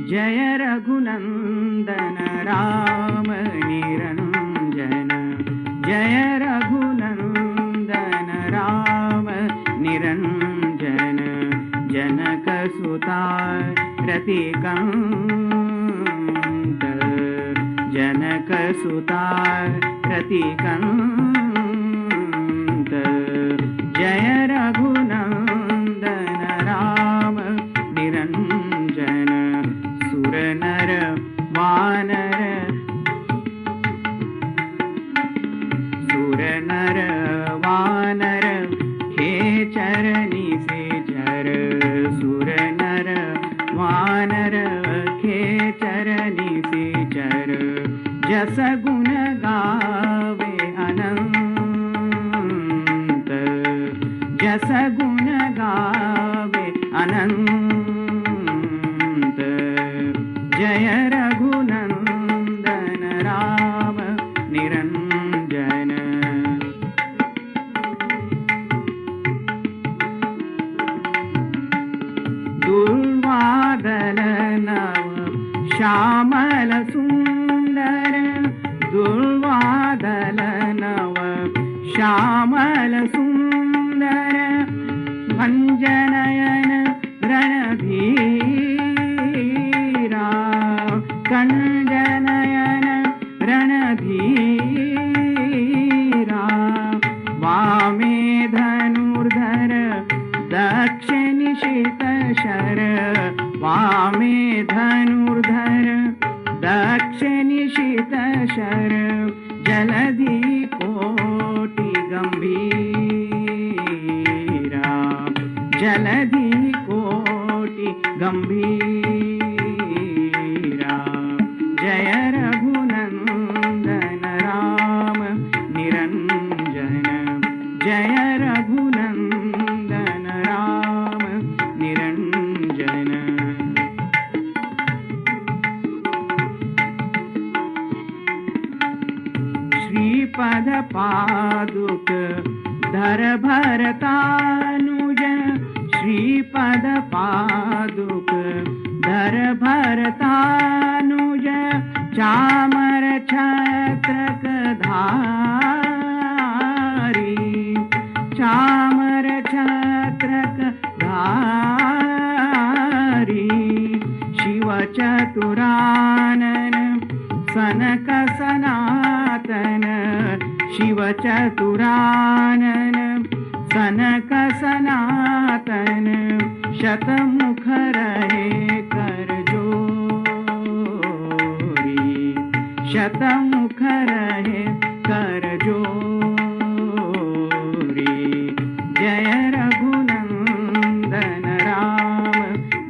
जय रघुनंदन राम निरंजन, जय रघुनंदन राम निरंजन, जनक सुता रतिकांत, जनक सुता रतिकांत, जय रघुनंदन राम निरंजन, सुर नर वानर, सुर नर वानर हे चरणी से चर, सुर नर वानर हे चरणी से चर, जस गुण गावे अनंत, जस गुण गावे अनंत, जय रघुनंदन राम निरंजन। दुर्वादल नव श्यामल सुंदर, दुर्वादल नव श्यामल सुंदर, भंजनयन रणधीरा, कंजनयन रणधीरा, वामे धनुर्धर दक्षिणिषित शर, वामे धनुर्धर दक्षिणिषित शर, जलधि कोटि गंभीरा, जलधि कोटि गंभीरा, जय रघुनंदन राम निरंजन, जय रघुनंदन राम निरंजन। श्रीपद पादुक धर भरतानुज, श्रीपद पादुक धर भरतानुज, चामर छत्रक धारी, चामर छत्रक धारी, शिव चतुरानन सनक सनातन, शिव चतुरानन सनक सनातन, शतमुख रहे कर जोरी, शतमुख रहे कर जोरी, जय रघुनंदन राम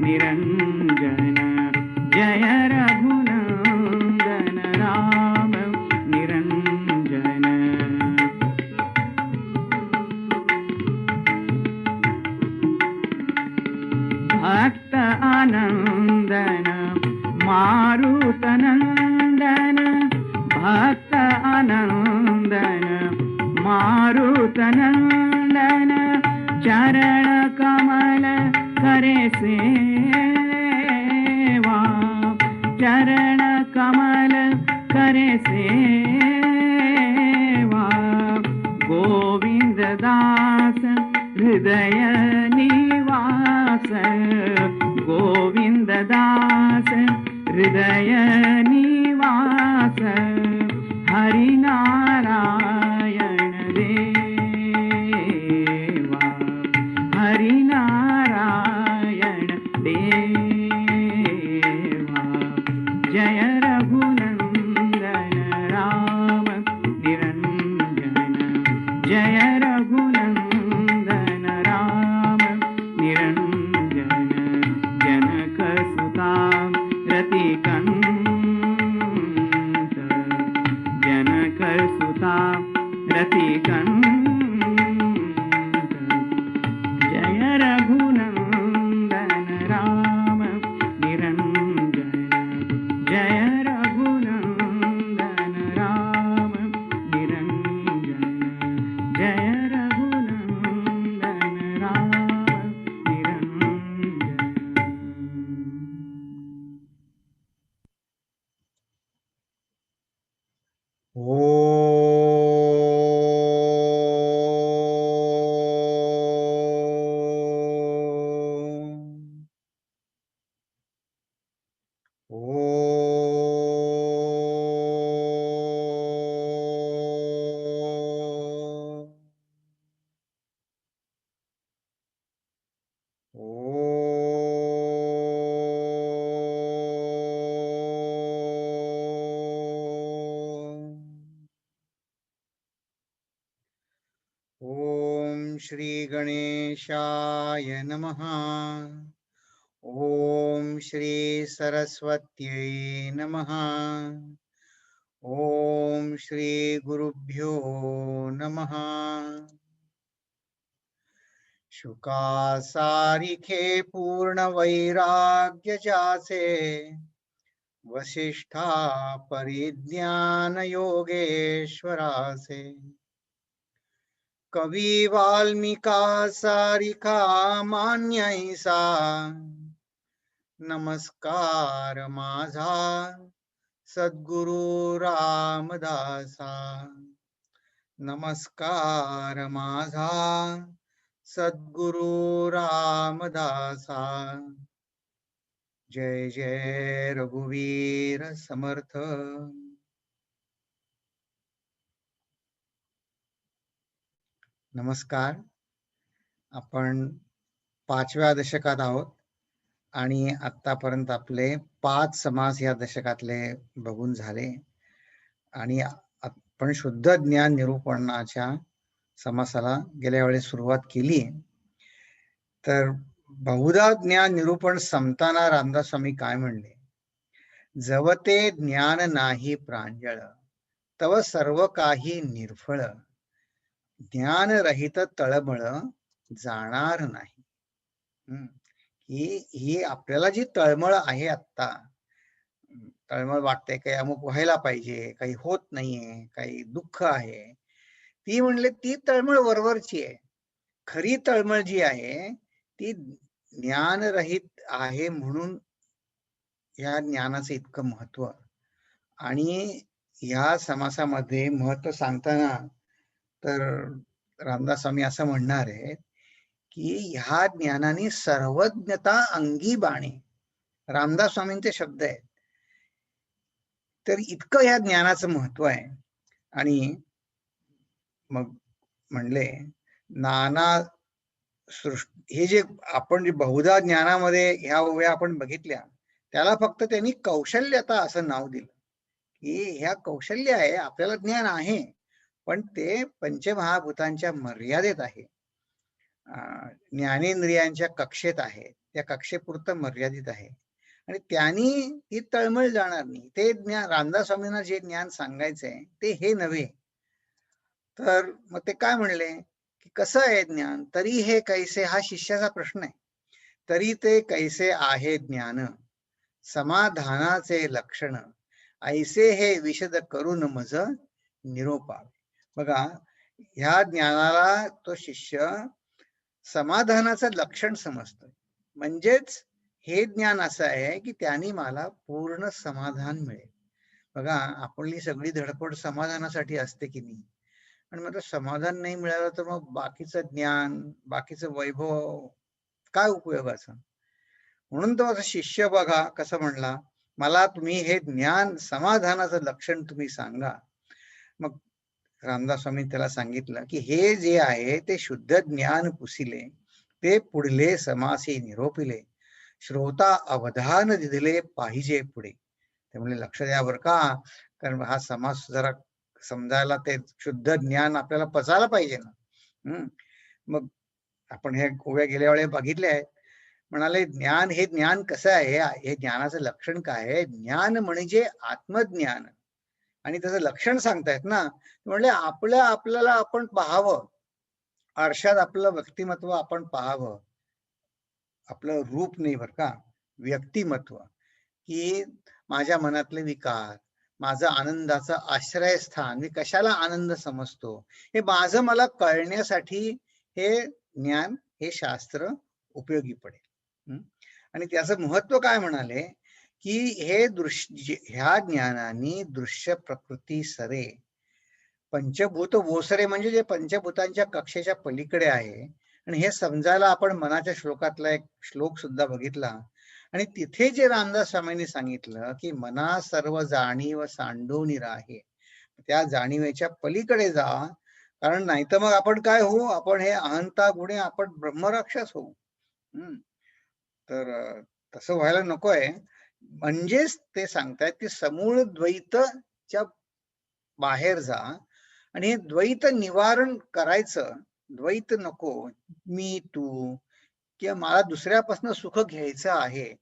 निरंजन, जय रघुनंदन राम निरंजन। भक्त आनंदन मारुतनंदन, भक्त आनंदन मारुतनंदन, चरण कमल करे सेवा, चरण कमल करे सेवा, गोविंद दास हृदय निवास, गोविंद दास हृदय निवास, हरि नारायण देवा, हरि नारायण देवा, जय रघुनंदन राम निरंजन, जय रघुनंदन राम निरंजन, जनक सुता रतिकांत, जनक सुता रतिकांत, जय रघुनंदन राम निरंजन, जय रघुनंदन राम निरंजन, जय रघुनंदन राम निरंजन। ओम श्री गणेशाय नमः. ओम श्री सरस्वत्यै नमः. ओम श्री गुरुभ्यो नमः. शुका सारिखे पूर्ण वैराग्य जाचे, वसिष्ठा परिज्ञान योगेश्वरासे. कवी वाल्मिका सारिखा मान्यैसा, नमस्कार माझा सद्गुरु रामदासा. नमस्कार माझा सद्गुरु रामदासा. जय जय रघुवीर समर्थ. नमस्कार. आपण 5व्या दशकात आहोत आणि आतापर्यंत आपले 5 समास या दशकातले बघून झाले आणि आपण शुद्ध ज्ञान निरूपणाच्या समासाला गेल्या वेळेस सुरुवात केली. तर बहुधा ज्ञान निरूपण संपताना रामदास स्वामी काय म्हणले, जवते ज्ञान नाही प्रांजळ, तव सर्व काही निर्फळ, ज्ञान रहित तळमळ जाणार नाही. ही आपल्याला जी तळमळ आहे आता, तळमळ वाटते काही अमुक व्हायला पाहिजे, काही होत नाहीये, काही दुःख आहे, ती म्हणले ती तळमळ वरवरची आहे. खरी तळमळ जी आहे ती ज्ञानरहित आहे म्हणून या ज्ञानाचं इतकं महत्व. आणि ह्या समासामध्ये महत्व सांगताना तर रामदास स्वामी असं म्हणणार आहे की ह्या ज्ञानाने सर्वज्ञता अंगी बाणे. रामदास स्वामींचे शब्द आहेत. तर इतकं ह्या ज्ञानाचं महत्व आहे. आणि मग म्हणले नाना हे जे आपण जे बहुधा ज्ञानामध्ये ह्या ओव्या आपण बघितल्या, त्याला फक्त त्यांनी कौशल्यता असं नाव दिलं की ह्या कौशल्य आहे, आपल्याला ज्ञान आहे, पण ते पंचमहाभूतांच्या मर्यादेत आहे, ज्ञानेंद्रियांच्या कक्षेत आहे, त्या कक्षेपुरतं मर्यादित आहे आणि त्यांनी ही तळमळ जाणार नाही. ते ज्ञान रामदास स्वामींना जे ज्ञान सांगायचंय ते हे नव्हे. तर मग ते काय म्हणले की कसं आहे ज्ञान, तरी हे कैसे, हा शिष्याचा प्रश्न आहे. तरी ते कैसे आहे ज्ञान, समाधानाचे लक्षण, ऐसे हे विशद करून मज निरोपावे. बघा, ह्या ज्ञानाला तो शिष्य समाधानाचं लक्षण समजतोय. म्हणजेच हे ज्ञान असं आहे की त्यांनी मला पूर्ण समाधान मिळेल. बघा, आपली सगळी धडपड समाधानासाठी असते की नाही, आणि मग समाधान नाही मिळालं तर मग बाकीचं ज्ञान, बाकीचं वैभव काय उपयोगाचं. म्हणून तो शिष्य बघा कसं म्हणला, मला तुम्ही हे ज्ञान समाधानाचं लक्षण तुम्ही सांगा. मग रामदास स्वामी त्याला सांगितलं की हे जे आहे ते शुद्ध ज्ञान पुसिले, ते पुढले समासी निरोपिले, श्रोता अवधान दिले पाहिजे पुढे. ते म्हणजे लक्ष द्या बरं का, कारण हा समास जरा समजायला ते शुद्ध ज्ञान आपल्याला पचायला पाहिजे ना. मग आपण हे ओव्या गेल्या वेळेस बघितले आहेत. म्हणाले ज्ञान, हे ज्ञान कसं आहे, हे ज्ञानाचं लक्षण काय आहे. ज्ञान म्हणजे आत्मज्ञान, आणि त्याचं लक्षण सांगतायत ना. म्हणले आपल्याला आपण पाहावं, आरशात आपलं व्यक्तिमत्व आपण पाहावं, आपलं रूप नाही बरं का, व्यक्तिमत्व. की माझ्या मनातले विकार, माझं आनंदाचं आश्रयस्थान, मी कशाला आनंद समजतो, हे माझं मला कळण्यासाठी हे ज्ञान, हे शास्त्र उपयोगी पडेल. आणि त्याचं महत्व काय म्हणाले की हे दृश्य, ह्या ज्ञानाने दृश्य प्रकृती सरे, पंचभूत ओसरे, म्हणजे जे पंचभूतांच्या कक्षेच्या पलीकडे आहे. आणि हे समजायला आपण मनाच्या श्लोकातला एक श्लोक सुद्धा बघितला, आणि तिथे जे रामदास स्वामींनी सांगितलं की मना सर्व जाणीव सांडून राहे, त्या जाणीवेच्या पलीकडे जा, कारण नाही तर मग आपण काय होऊ, आपण हे अहंता गुणे आपण ब्रह्मराक्षस होऊ. तर तसं व्हायला नकोय. म्हणजेच ते सांगतायत की समूळ द्वैतच्या बाहेर जा आणि हे द्वैत निवारण करायचं. द्वैत नको, मी तू किंवा मला दुसऱ्यापासून सुख घ्यायचं आहे,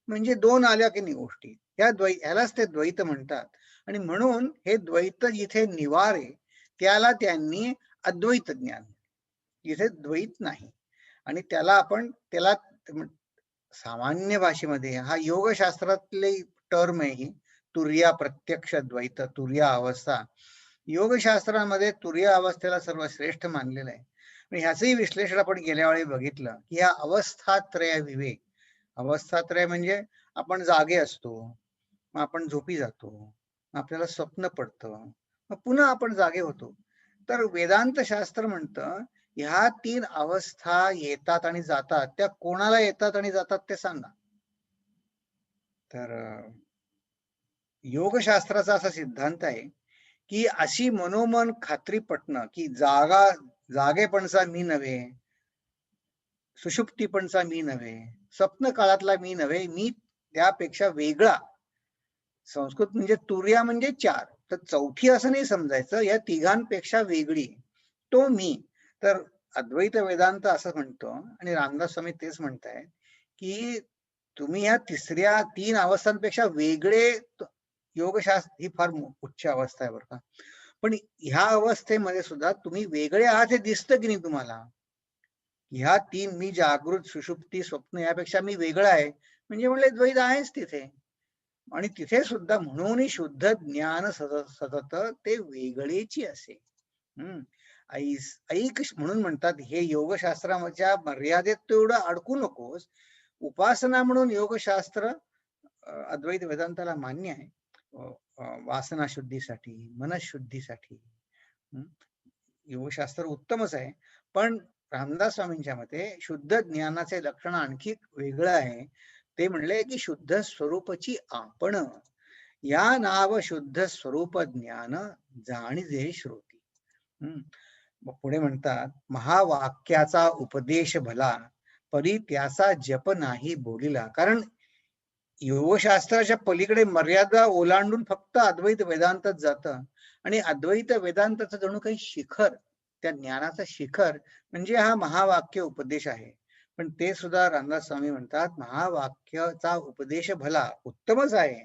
म्हणजे दोन आल्या की नाही गोष्टी, ह्यालाच ते द्वैत म्हणतात. आणि म्हणून हे द्वैत जिथे निवारे त्याला त्यांनी अद्वैत ज्ञान, जिथे द्वैत नाही. आणि त्याला सामान्य भाषेमध्ये हा योगशास्त्रातले टर्म आहे ही, तुर्या प्रत्यक्ष द्वैत, तुर्या अवस्था. योगशास्त्रामध्ये तुर्य अवस्थेला सर्वश्रेष्ठ मानलेलं आहे. ह्याचंही विश्लेषण आपण गेल्या वेळी बघितलं की या अवस्थात्रय विवेक, अवस्थात्रय म्हणजे आपण जागे असतो, मग आपण झोपी जातो, मग आपल्याला स्वप्न पडतं, मग पुन्हा आपण जागे होतो. तर वेदांत शास्त्र म्हणतं ह्या 3 अवस्था येतात आणि जातात, त्या कोणाला येतात आणि जातात ते सांगा. तर योगशास्त्राचा असा सिद्धांत आहे की अशी मनोमन खात्री पटणं की जागेपणचा मी नव्हे, सुषुप्तीपणचा मी नव्हे, स्वप्न काळातला मी नव्हे, मी त्यापेक्षा वेगळा. संस्कृत म्हणजे तुर्या म्हणजे 4, तर चौथी असं नाही समजायचं, या तिघांपेक्षा वेगळी तो मी. तर अद्वैत वेदांत असं म्हणतो आणि रामदास स्वामी तेच म्हणतायत की तुम्ही या 3 अवस्थांपेक्षा वेगळे. योगशास्त्र ही फार उच्च अवस्था आहे बरं का, पण ह्या अवस्थेमध्ये सुद्धा तुम्ही वेगळे आहात हे दिसतं की नाही तुम्हाला. ह्या 3 मी जागृत, सुषुप्ती, स्वप्न यापेक्षा मी वेगळा आहे, म्हणजे म्हणले द्वैत आहेच तिथे. आणि तिथे सुद्धा म्हणून शुद्ध ज्ञान सतत ते वेगळेची असे. ऐक म्हणून म्हणतात हे योगशास्त्राच्या मर्यादेत तेवढं अडकू नकोस. उपासना म्हणून योगशास्त्र अद्वैत वेदांताला मान्य आहे, वासना शुद्धीसाठी, मनशुद्धीसाठी. योगशास्त्र उत्तमच आहे, पण रामदास स्वामींच्या मते शुद्ध ज्ञानाचे लक्षण आणखी वेगळं आहे. ते म्हणले की शुद्ध स्वरूपची आपण, या नाव शुद्ध स्वरूप ज्ञान जाणीजे श्रोती. पुढे म्हणतात महावाक्याचा उपदेश भला, परी त्याचा जप नाही बोलिला. कारण योगशास्त्राच्या पलीकडे मर्यादा ओलांडून फक्त अद्वैत वेदांतच जातं, आणि अद्वैत वेदांताचं जणू काही शिखर, त्या ज्ञानाचं शिखर म्हणजे हा महावाक्य उपदेश आहे. पण ते सुद्धा रामदास स्वामी म्हणतात महावाक्याचा उपदेश भला, उत्तमच आहे,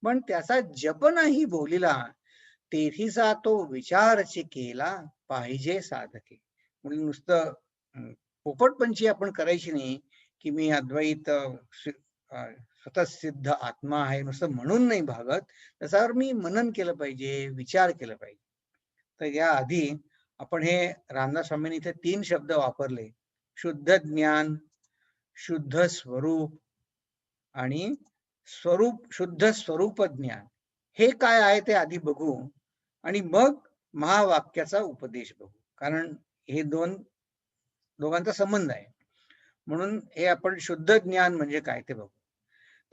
पण त्याचा जप नाही बोलिला, तेथीचा तो विचारची केला पाहिजे साधके. म्हणजे नुसतं पोपटपंची आपण करायची नाही की मी अद्वैत स्वतः सिद्ध आत्मा आहे नुसतं म्हणून नाही भागत, त्याच्यावर मी मनन केलं पाहिजे, विचार केला पाहिजे. तर या आधी आपण हे रामदास स्वामींनी इथे 3 शब्द वापरले, शुद्ध ज्ञान, शुद्ध स्वरूप आणि शुद्ध स्वरूप ज्ञान. हे काय आहे ते आधी बघू आणि मग महावाक्याचा उपदेश बघू, कारण हे दोघांचा संबंध आहे. म्हणून हे आपण शुद्ध ज्ञान म्हणजे काय ते बघू.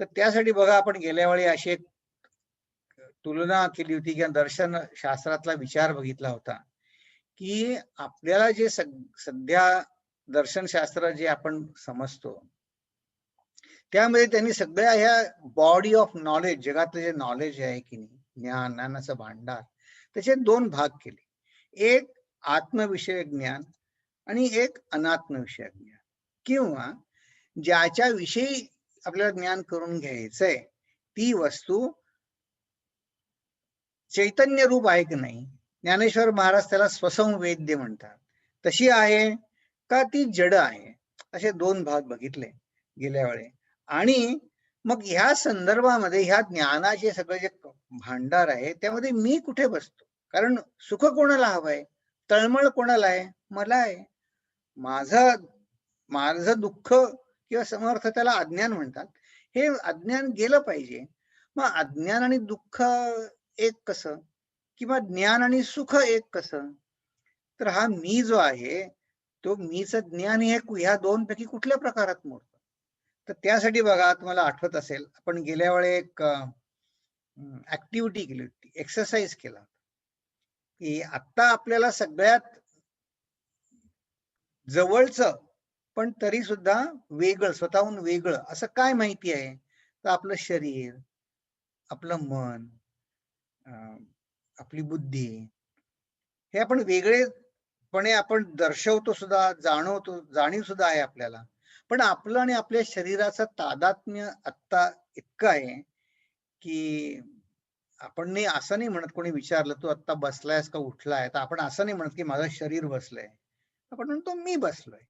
तर त्यासाठी बघा आपण गेल्या वेळी अशी एक तुलना केली होती किंवा दर्शन शास्त्रातला विचार बघितला होता की आपल्याला जे सध्या दर्शनशास्त्र जे आपण समजतो त्यामध्ये त्यांनी सगळ्या ह्या बॉडी ऑफ नॉलेज, जगातलं जे नॉलेज आहे की नाही, ज्ञानाचं भांडार, त्याचे 2 भाग केले. एक आत्मविषयक ज्ञान आणि एक अनात्मविषयक ज्ञान, किंवा ज्याच्या विषयी आपल्याला ज्ञान करून घ्यायचंय ती वस्तू चैतन्य रूप आहे की नाही. ज्ञानेश्वर महाराज त्याला स्वसंवेद्य म्हणतात, तशी आहे का ती जड आहे. असे 2 भाग बघितले गेल्या वेळी. आणि मग ह्या संदर्भामध्ये ह्या ज्ञानाचे सगळे जे भांडार आहे त्यामध्ये मी कुठे बसतो. कारण सुख कोणाला हवंय, तळमळ कोणाला आहे, मला आहे. माझं दुःख किंवा समर्थ त्याला अज्ञान म्हणतात. हे अज्ञान गेलं पाहिजे. मग अज्ञान आणि दुःख एक कसं, किंवा ज्ञान आणि सुख एक कसं. तर हा मी जो आहे तो मीच ज्ञान हे ह्या 2 पैकी कुठल्या प्रकारात मोडतो. तर त्यासाठी बघा तुम्हाला आठवत असेल आपण गेल्या वेळी एक ऍक्टिव्हिटी केली होती, एक्सरसाइज केला की आता आपल्याला सगळ्यात जवळचं पण तरी सुद्धा वेगळं, स्वतःहून वेगळं असं काय माहिती आहे? तर आपलं शरीर, आपलं मन, अं, आपली बुद्धी, हे आपण वेगळेपणे आपण दर्शवतो सुद्धा, जाणीव सुद्धा आहे आपल्याला. पण आपलं आणि आपल्या शरीराचं तादात्म्य आत्ता इतकं आहे, की आपण नाही असं नाही म्हणत, कोणी विचारलं, "तू आत्ता बसलायस का उठलाय?" तर आपण असं नाही म्हणत, की माझं शरीर बसलंय. आपण म्हणतो, "मी बसलोय."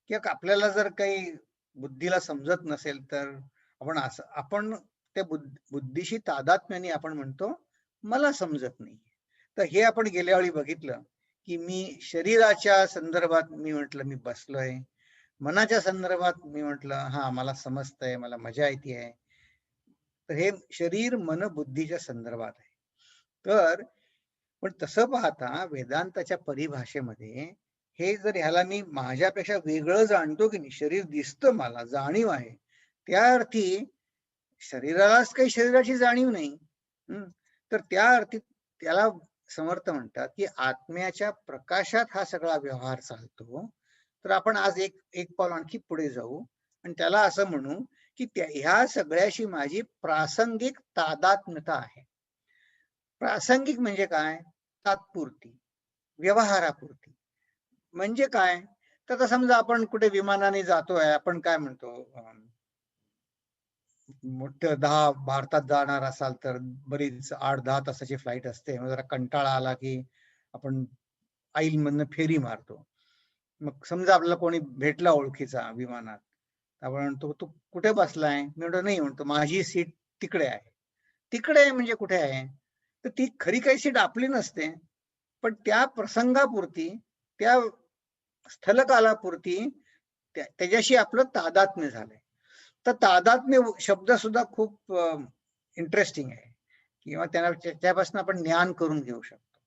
किंवा आपल्याला जर काही बुद्धीला समजत नसेल, तर आपण त्या बुद्धीशी तादात्म्याने आपण म्हणतो, "मला समजत नाही." तर हे आपण गेल्या वेळी बघितलं, की मी शरीराच्या संदर्भात मी म्हटलं, "मी बसलोय." मनाच्या संदर्भात मी म्हटलं, "हां, मला समजतंय, मला मजा येतेय." तर हे शरीर, मन, बुद्धीच्या संदर्भात आहे. तर पण तसं पाहता वेदांताच्या परिभाषेमध्ये हे जर ह्याला मी माझ्यापेक्षा वेगळं जाणतो की नाही, शरीर दिसतं मला, जाणीव आहे. त्या अर्थी शरीरालाच काही शरीराची जाणीव नाही. हं. तर त्या अर्थी त्याला समर्थ म्हणतात, की आत्म्याच्या प्रकाशात हा सगळा व्यवहार चालतो. तर आपण आज एक एक पाऊल आणखी पुढे जाऊ आणि त्याला असं म्हणू, की ह्या सगळ्याशी माझी प्रासंगिक तादात्म्यता आहे. प्रासंगिक म्हणजे काय? तात्पुरती, व्यवहारापुरती. म्हणजे काय? तर आता समजा आपण कुठे विमानाने जातोय, आपण काय म्हणतो, मोठं 10 भारतात जाणार असाल तर बरीच 8-10 तासाची फ्लाईट असते. मग जरा कंटाळा आला की आपण आईलमधनं फेरी मारतो. मग समजा आपल्याला कोणी भेटला ओळखीचा विमानात. आपण म्हणतो, "तू कुठे बसलाय?" मी म्हणतो, "नाही." म्हणतो, "माझी सीट तिकडे आहे." तिकडे आहे म्हणजे कुठे आहे? तर ती खरी काही सीट आपली नसते. पण त्या प्रसंगापुरती, त्या स्थलकालापुरती त्याच्याशी आपलं तादात्म्य झालंय. तर तादात्म्य शब्द सुद्धा खूप इंटरेस्टिंग आहे किंवा त्याच्यापासून आपण ज्ञान करून घेऊ शकतो.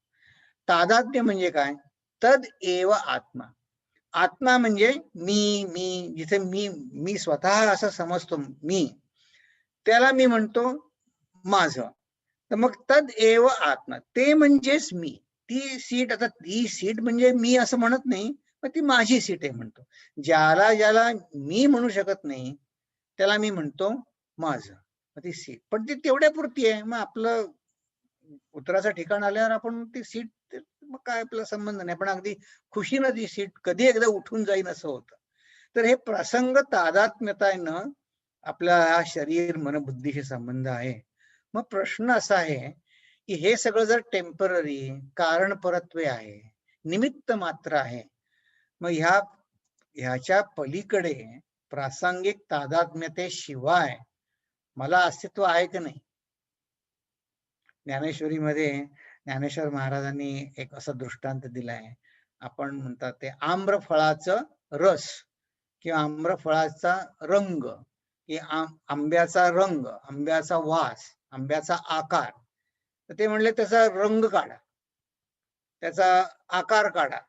तादात्म्य म्हणजे काय? तद एव आत्मा. आत्मा म्हणजे मी जिथे मी स्वतः असं समजतो मी, त्याला मी म्हणतो माझं. तर मग तद एव आत्मा. ते म्हणजेच मी. ती सीट म्हणजे मी असं म्हणत नाही, पण ती माझी सीट आहे म्हणतो. ज्याला मी म्हणू शकत नाही, त्याला मी म्हणतो माझं. मग ती सीट. पण ती तेवढ्यापुरती आहे. मग आपलं उतराचं ठिकाण आल्यावर आपण ती सीट, मग काय आपला संबंध नाही. पण अगदी खुशीनं ती सीट कधी एकदा उठून जाईन असं होतं. तर हे प्रसंग तादात्म्यतेनं आपल्या शरीर, मन, बुद्धीशी संबंध आहे. मग प्रश्न असा आहे, की हे सगळं जर टेम्पररी कारणपरत्वे आहे, निमित्त मात्र आहे. मग ह्याच्या पलीकडे प्रासंगिक तादात्म्यतेशिवाय मला अस्तित्व आहे की नाही? ज्ञानेश्वरीमध्ये ज्ञानेश्वर महाराजांनी एक असा दृष्टांत दिलाय. आपण म्हणतात ते आम्रफळाचं रस किंवा आम्रफळाचा रंग, की आंब्याचा रंग, आंब्याचा वास, आंब्याचा आकार. तर ते म्हणले त्याचा रंग काढा, त्याचा आकार काढा,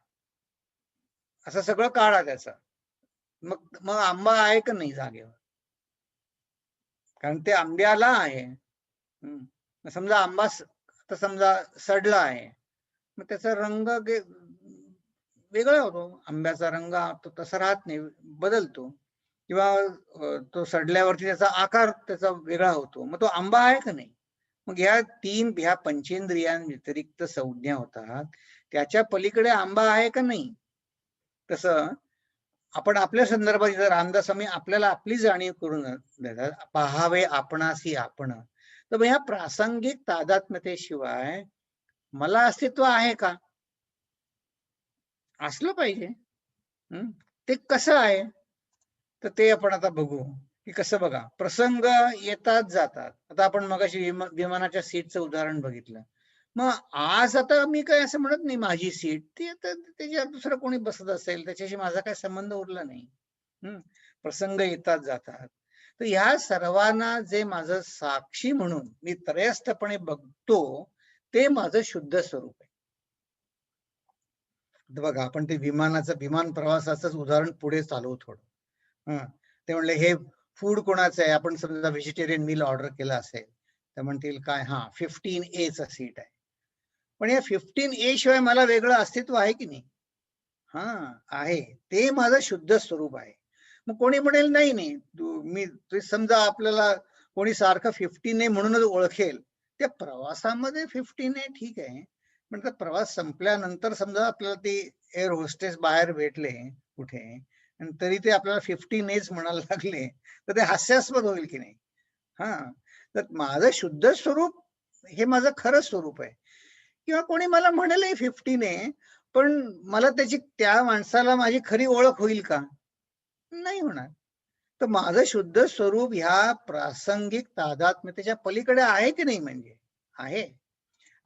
असं सगळं काढा त्याचं. मग मग आंबा आहे का नाही जागेवर? कारण ते आंब्याला आहे. समजा आता समजा सडला आहे, मग त्याचा रंग वेगळा होतो. आंब्याचा रंग तो तसा राहत नाही, बदलतो. किंवा तो सडल्यावरती त्याचा आकार त्याचा वेगळा होतो. मग तो आंबा आहे का नाही? मग ह्या पंचेंद्रियांव्यतिरिक्त संज्ञा होतात. त्याच्या पलीकडे आंबा आहे का नाही? तसं आपण आपल्या संदर्भात जर रामदासांनी आपल्याला आपली जाणीव करून देतात, पाहावे आपणासी आपण. तर मग ह्या प्रासंगिक तादात्म्यतेशिवाय मला अस्तित्व आहे का? असलं पाहिजे. ते कसं आहे? तर ते आपण आता बघू, की कसं बघा. प्रसंग येतात जातात. आता आपण मगाशी विमानाच्या सीटचं उदाहरण बघितलं. मग आज आता मी काय असं म्हणत नाही माझी सीट, ती आता त्याच्यात दुसरं कोणी बसत असेल त्याच्याशी माझा काही संबंध उरला नाही. प्रसंग येतात जातात. तर ह्या सर्वांना जे माझं साक्षी म्हणून मी त्रयस्थपणे बघतो, ते माझं शुद्ध स्वरूप आहे. बघा, आपण ते विमान प्रवासाचं उदाहरण पुढे चालवू थोडं. ते म्हणले हे फूड कोणाचं आहे? आपण समजा व्हेजिटेरियन मील ऑर्डर केलं असेल तर म्हणतील काय, 15A चं सीट आहे. पण या 15A शिवाय मला वेगळं अस्तित्व आहे की नाही? आहे. ते माझं शुद्ध स्वरूप आहे. मग कोणी म्हणेल नाही नाही मी समजा आपल्याला कोणी सारखं 50 म्हणूनच ओळखेल, त्या प्रवासामध्ये 50 ठीक आहे, पण त्या प्रवास संपल्यानंतर समजा आपल्याला ते एअर होस्टेस बाहेर भेटले कुठे आणि तरी ते आपल्याला 50 म्हणायला लागले तर ते हास्यास्पद होईल की नाही. हा, तर माझं शुद्ध स्वरूप हे माझं खरं स्वरूप आहे. किंवा कोणी मला म्हणेल 50 पण मला त्या माणसाला माझी खरी ओळख होईल का? नाही होणार. तर माझं शुद्ध स्वरूप ह्या प्रासंगिक तादात्म्यतेच्या पलीकडे आहे की नाही, म्हणजे आहे.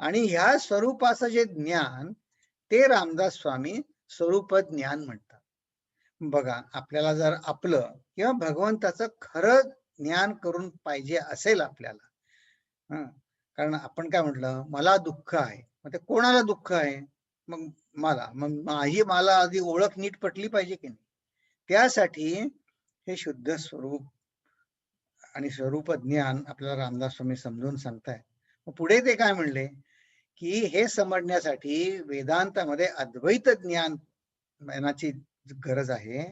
आणि ह्या स्वरूपाचं जे ज्ञान ते रामदास स्वामी स्वरूप ज्ञान म्हणतात. बघा, आपल्याला जर आपलं किंवा भगवंताचं खरं ज्ञान करून पाहिजे असेल आपल्याला, कारण आपण काय म्हटलं, मला दुःख आहे, मग ते कोणाला दुःख आहे? मग मला आधी ओळख नीट पटली पाहिजे की नाही. त्यासाठी हे शुद्ध स्वरूप आणि स्वरूप ज्ञान आपल्याला रामदास स्वामी समजून सांगताय. पुढे ते काय म्हणले की हे समजण्यासाठी वेदांतामध्ये अद्वैत ज्ञानाची गरज आहे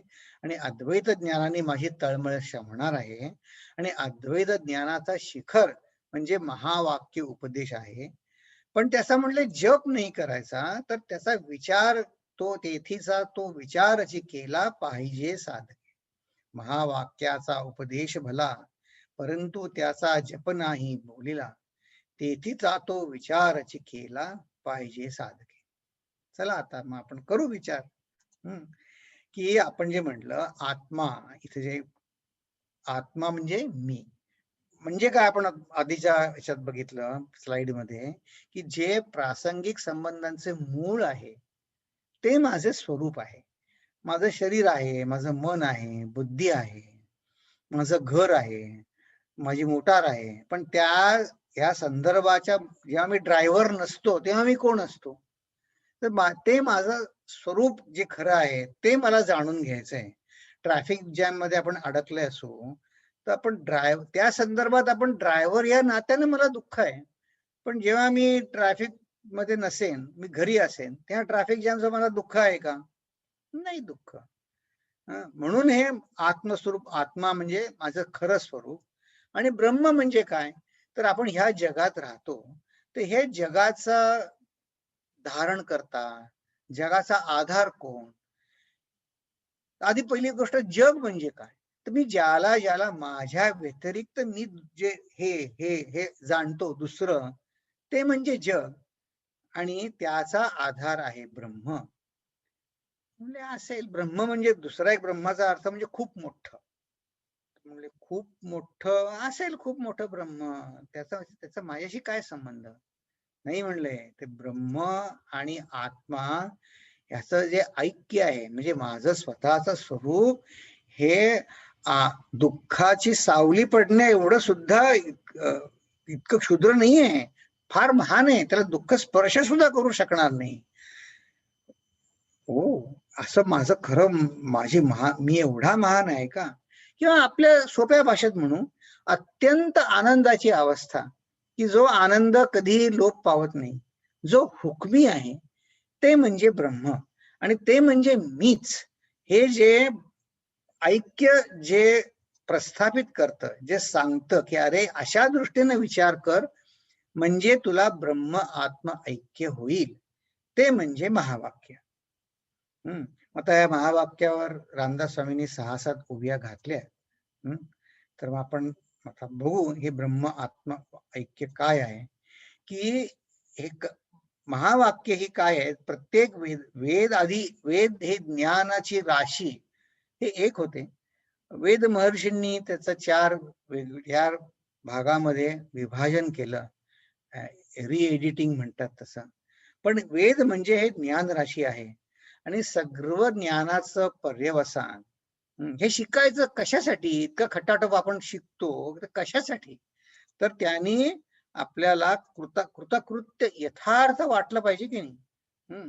आणि अद्वैत ज्ञानाने माझी तळमळ शमणार आहे. आणि अद्वैत ज्ञानाचा शिखर म्हणजे महावाक्य उपदेश आहे. पण त्याचा म्हणले जप नाही करायचा, तर त्याचा विचार तेथीचा तो विचारची केला पाहिजे साधके. महावाक्याचा उपदेश भला, परंतु त्याचा जप नाही बोलिला, तेथीचा तो विचारची केला पाहिजे साधके. चला आता मग आपण करू विचार. की आपण जे म्हटलं आत्मा, इथे जे आत्मा म्हणजे मी, म्हणजे काय, आपण आधीच्या ह्याच्यात बघितलं स्लाइड मध्ये की जे प्रासंगिक संबंधांचे मूळ आहे ते माझे स्वरूप आहे. माझं शरीर आहे, माझं मन आहे, बुद्धी आहे, माझं घर आहे, माझी मोटार आहे. पण या संदर्भाच्या जेव्हा मी ड्रायव्हर नसतो तेव्हा मी कोण असतो? तर ते माझं स्वरूप जे खरं आहे ते मला जाणून घ्यायचंय. ट्रॅफिक जॅम मध्ये आपण अडकले असू तर आपण त्या संदर्भात आपण ड्रायव्हर या नात्याने मला दुःख आहे. पण जेव्हा मी ट्रॅफिक मध्ये नसेन, मी घरी असेन, तेव्हा ट्रॅफिक जॅमचं मला दुःख आहे का? नाही दुःख. म्हणून हे आत्मस्वरूप, आत्मा म्हणजे माझं खरं स्वरूप. आणि ब्रह्म म्हणजे काय, तर आपण ह्या जगात राहतो, तर हे जगाचा धारण करता, जगाचा आधार कोण? आधी पहिली गोष्ट जग म्हणजे काय, तर मी ज्याला ज्याला माझ्या व्यतिरिक्त मी जे हे हे हे जाणतो दुसरं, ते म्हणजे जग. आणि त्याचा आधार आहे ब्रह्म. म्हणजे असेल ब्रह्म म्हणजे दुसरा एक ब्रह्माचा अर्थ म्हणजे खूप मोठं, म्हणजे खूप मोठं असेल, खूप मोठं ब्रह्म, त्याचा माझ्याशी काय संबंध? नाही म्हणले, ते ब्रह्म आणि आत्मा याचं जे ऐक्य आहे, म्हणजे माझं स्वतःचं स्वरूप हे दुःखाची सावली पडणे एवढं सुद्धा इतकं क्षुद्र नाही आहे, फार महान आहे. त्याला दुःख स्पर्श सुद्धा करू शकणार नाही. हो, असं माझं खरं मी एवढा महान आहे का? किंवा आपल्या सोप्या भाषेत म्हणू, अत्यंत आनंदाची अवस्था, की जो आनंद कधी लोप पावत नाही, जो हुकमी आहे, ते म्हणजे ब्रह्म. आणि ते म्हणजे मीच. हे जे ऐक्य जे प्रस्थापित करतं, जे सांगतं की अरे अशा दृष्टीने विचार कर म्हणजे तुला ब्रह्म आत्म ऐक्य होईल, ते म्हणजे महावाक्य. आता या महावाक्यावर रामदास स्वामींनी 6-7 उभ्या घातल्या. तर मग आपण आता बघू हे ब्रह्म आत्म ऐक्य काय आहे. की एक महावाक्य ही काय आहे, प्रत्येक वेद हे ज्ञानाची राशी हे एक होते. वेद महर्षींनी त्याचं 4 वेगळ्या भागामध्ये विभाजन केलं, रिएडिटिंग म्हणतात तसं. पण वेद म्हणजे हे ज्ञान राशी आहे आणि सर्व ज्ञानाचं पर्यवसान. हे शिकायचं कशासाठी? इतकं खटाटोप आपण शिकतो कशासाठी? तर त्यांनी आपल्याला कृतकृत्य यथार्थ वाटलं पाहिजे की नाही.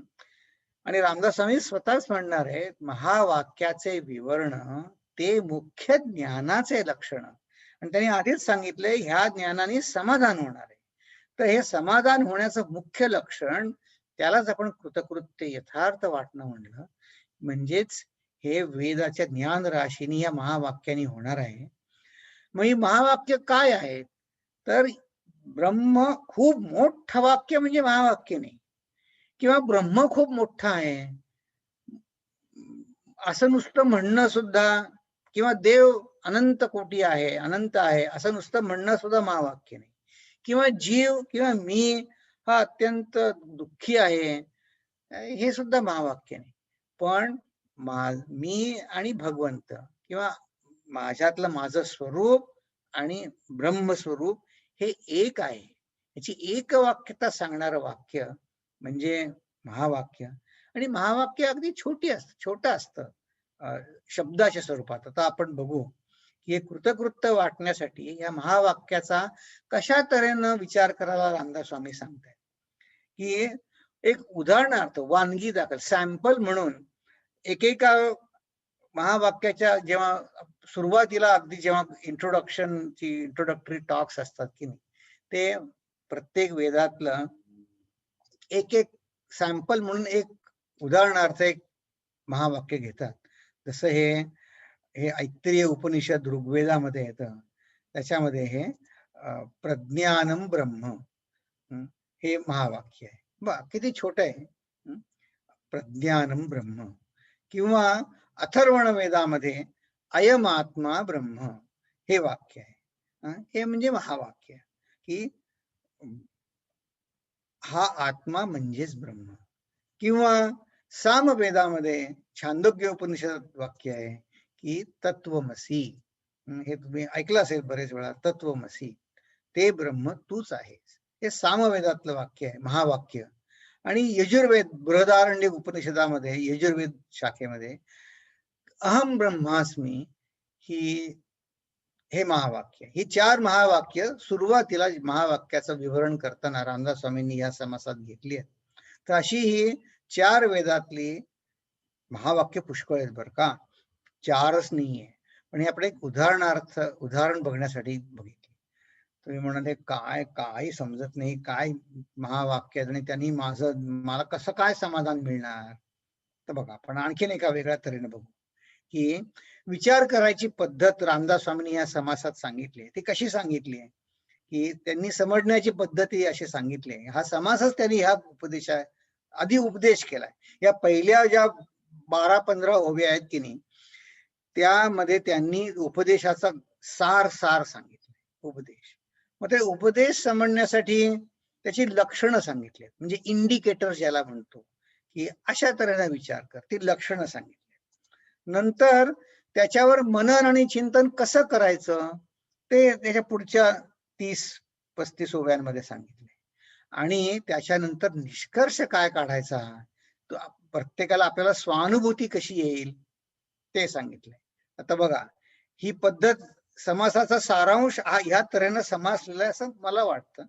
आणि रामदास स्वामी स्वतःच म्हणणार आहे, महावाक्याचे विवरण ते मुख्य ज्ञानाचे लक्षण. आणि त्यांनी आधीच सांगितलंय ह्या ज्ञानाने समाधान होणार आहे. तर हे समाधान होण्याचं मुख्य लक्षण, त्यालाच आपण कृतकृत्य यथार्थ वाटणं म्हणलं. म्हणजेच हे वेदाच्या ज्ञान राशीने या महावाक्याने होणार आहे. मग ही महावाक्य काय आहे? तर ब्रह्म खूप मोठं वाक्य म्हणजे महावाक्य नाही, किंवा ब्रह्म खूप मोठा आहे असं नुसतं म्हणणं सुद्धा, किंवा देव अनंत कोटी आहे, अनंत आहे असं नुसतं म्हणणं सुद्धा महावाक्य नाही, किंवा जीव किंवा मी हा अत्यंत दुःखी आहे हे सुद्धा महावाक्य नाही. पण मी आणि भगवंत किंवा माझ्यातलं माझं स्वरूप आणि ब्रह्मस्वरूप हे एक आहे, याची एकवाक्यता सांगणारं वाक्य म्हणजे महावाक्य. आणि महावाक्य अगदी छोटं असतं शब्दाच्या स्वरूपात. आता आपण बघू की हे कृतकृत्य वाटण्यासाठी या महावाक्याचा कशा तऱ्हेनं विचार करायला रामदास स्वामी सांगतायत. की एक उदाहरणार्थ वानगी दाखल सॅम्पल म्हणून एकेका महावाक्याच्या जेव्हा सुरुवातीला अगदी जेव्हा इंट्रोडक्टरी टॉक्स असतात की नाही, ते प्रत्येक वेदातलं एक एक सॅम्पल म्हणून एक उदाहरणार्थ एक महावाक्य घेतात. जसं हे ऐत्रेय उपनिषद ऋग्वेदामध्ये येतं, त्याच्यामध्ये हे प्रज्ञानम ब्रह्म हे महावाक्य आहे. बा किती छोट आहे, प्रज्ञानम ब्रह्म. किंवा अथर्वण वेदामध्ये अयम आत्मा ब्रह्म हे वाक्य आहे. हे म्हणजे महावाक्य की हा आत्मा म्हणजेच ब्रह्म. किंवा सामवेदामध्ये छांदोग्य उपनिषद वाक्य आहे की तत्वमसी. हे तुम्ही ऐकलं असेल बरेच वेळा, तत्वमसी ते ब्रह्म तूच आहेस. हे सामवेदातलं वाक्य आहे, महावाक्य. आणि यजुर्वेद बृहदारण्यक उपनिषदामध्ये यजुर्वेद शाखेमध्ये अहम ब्रह्मास्मी हे महावाक्य. ही 4 महावाक्य सुरुवातीला महावाक्याचं विवरण करताना रामदास स्वामींनी या समासात घेतली आहेत. तर अशी ही 4 वेदातली महावाक्य पुष्कळ आहेत बरं का, 4च नाहीये. पण हे आपण एक उदाहरण बघण्यासाठी बघितले. तुम्ही म्हणाले काय समजत नाही, काय महावाक्य आणि त्यांनी मला कसं काय समाधान मिळणार. तर बघा आपण आणखीन एका वेगळ्या तऱ्हेने बघू की विचार करायची पद्धत रामदास स्वामींनी या समासात सांगितली. ती कशी सांगितली आहे की त्यांनी समजण्याची पद्धती अशी सांगितली. हा समासच त्यांनी ह्या आधी उपदेश केलाय. या पहिल्या ज्या 12-15 ओव्या आहेत की नाही, त्यामध्ये त्यांनी उपदेशाचा सार सांगितले. उपदेश, मग ते उपदेश समजण्यासाठी त्याची लक्षणं सांगितली, म्हणजे इंडिकेटर ज्याला म्हणतो की अशा तऱ्हेने विचार कर, ती लक्षणं सांगितली. नंतर त्याच्यावर मनन आणि चिंतन कसं करायचं ते त्याच्या पुढच्या 30-35 ओव्यांमध्ये सांगितले. आणि त्याच्यानंतर निष्कर्ष काय काढायचा, प्रत्येकाला आपल्याला स्वानुभूती कशी येईल ते सांगितले. आता बघा, ही पद्धत समासाचा सारांश ह्या तऱ्हेनं समास लिहिलाय असं मला वाटतं.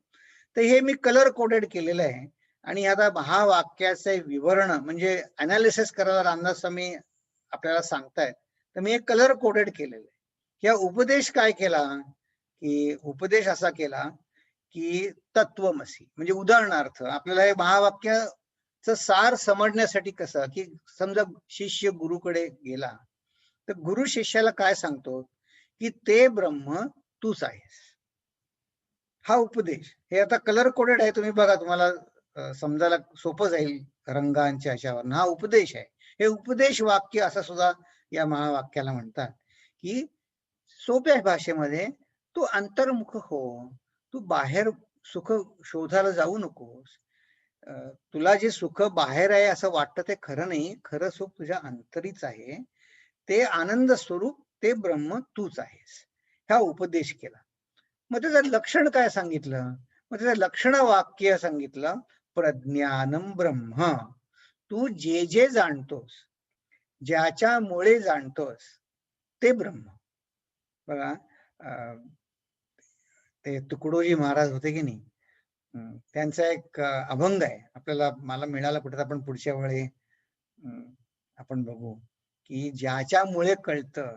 तर हे मी कलर कोडेड केलेलं आहे. आणि आता महावाक्याचे विवरण म्हणजे अनालिसिस करायला रामदास स्वामी आपल्याला सांगतायत, तर मी एक कलर कोडेड केलेलं आहे. या उपदेश काय केला की उपदेश असा केला की तत्वमसी, म्हणजे उदाहरणार्थ आपल्याला हे महावाक्याचं सार समजण्यासाठी कसं की समजा शिष्य गुरुकडे गेला तर गुरु शिष्याला काय सांगतो की ते ब्रह्म तूच आहेस. हा उपदेश. हे आता कलर कोडेड आहे, तुम्ही बघा, तुम्हाला समजायला सोपं जाईल रंगांच्या ह्याच्यावर. हा उपदेश आहे. हे उपदेश वाक्य असं सुद्धा या महावाक्याला म्हणतात की सोप्या भाषेमध्ये तू अंतर्मुख हो, तू बाहेर सुख शोधायला जाऊ नकोस. तुला जे सुख बाहेर आहे असं वाटतं ते खरं नाही, खरं सुख तुझ्या अंतरीच आहे. ते आनंद स्वरूप ते ब्रह्म तूच आहेस. हा उपदेश केला. मग त्याचं लक्षण काय सांगितलं, मग त्याचं लक्षण वाक्य सांगितलं प्रज्ञानम ब्रह्म. तू जे जाणतोस, ज्याच्यामुळे जाणतोस ते ब्रह्म. बघा, ते तुकडोजी महाराज होते की नाही, त्यांचा एक अभंग आहे, मला मिळाला कुठे, आपण पुढच्या वेळी आपण बघू की ज्याच्यामुळे कळतं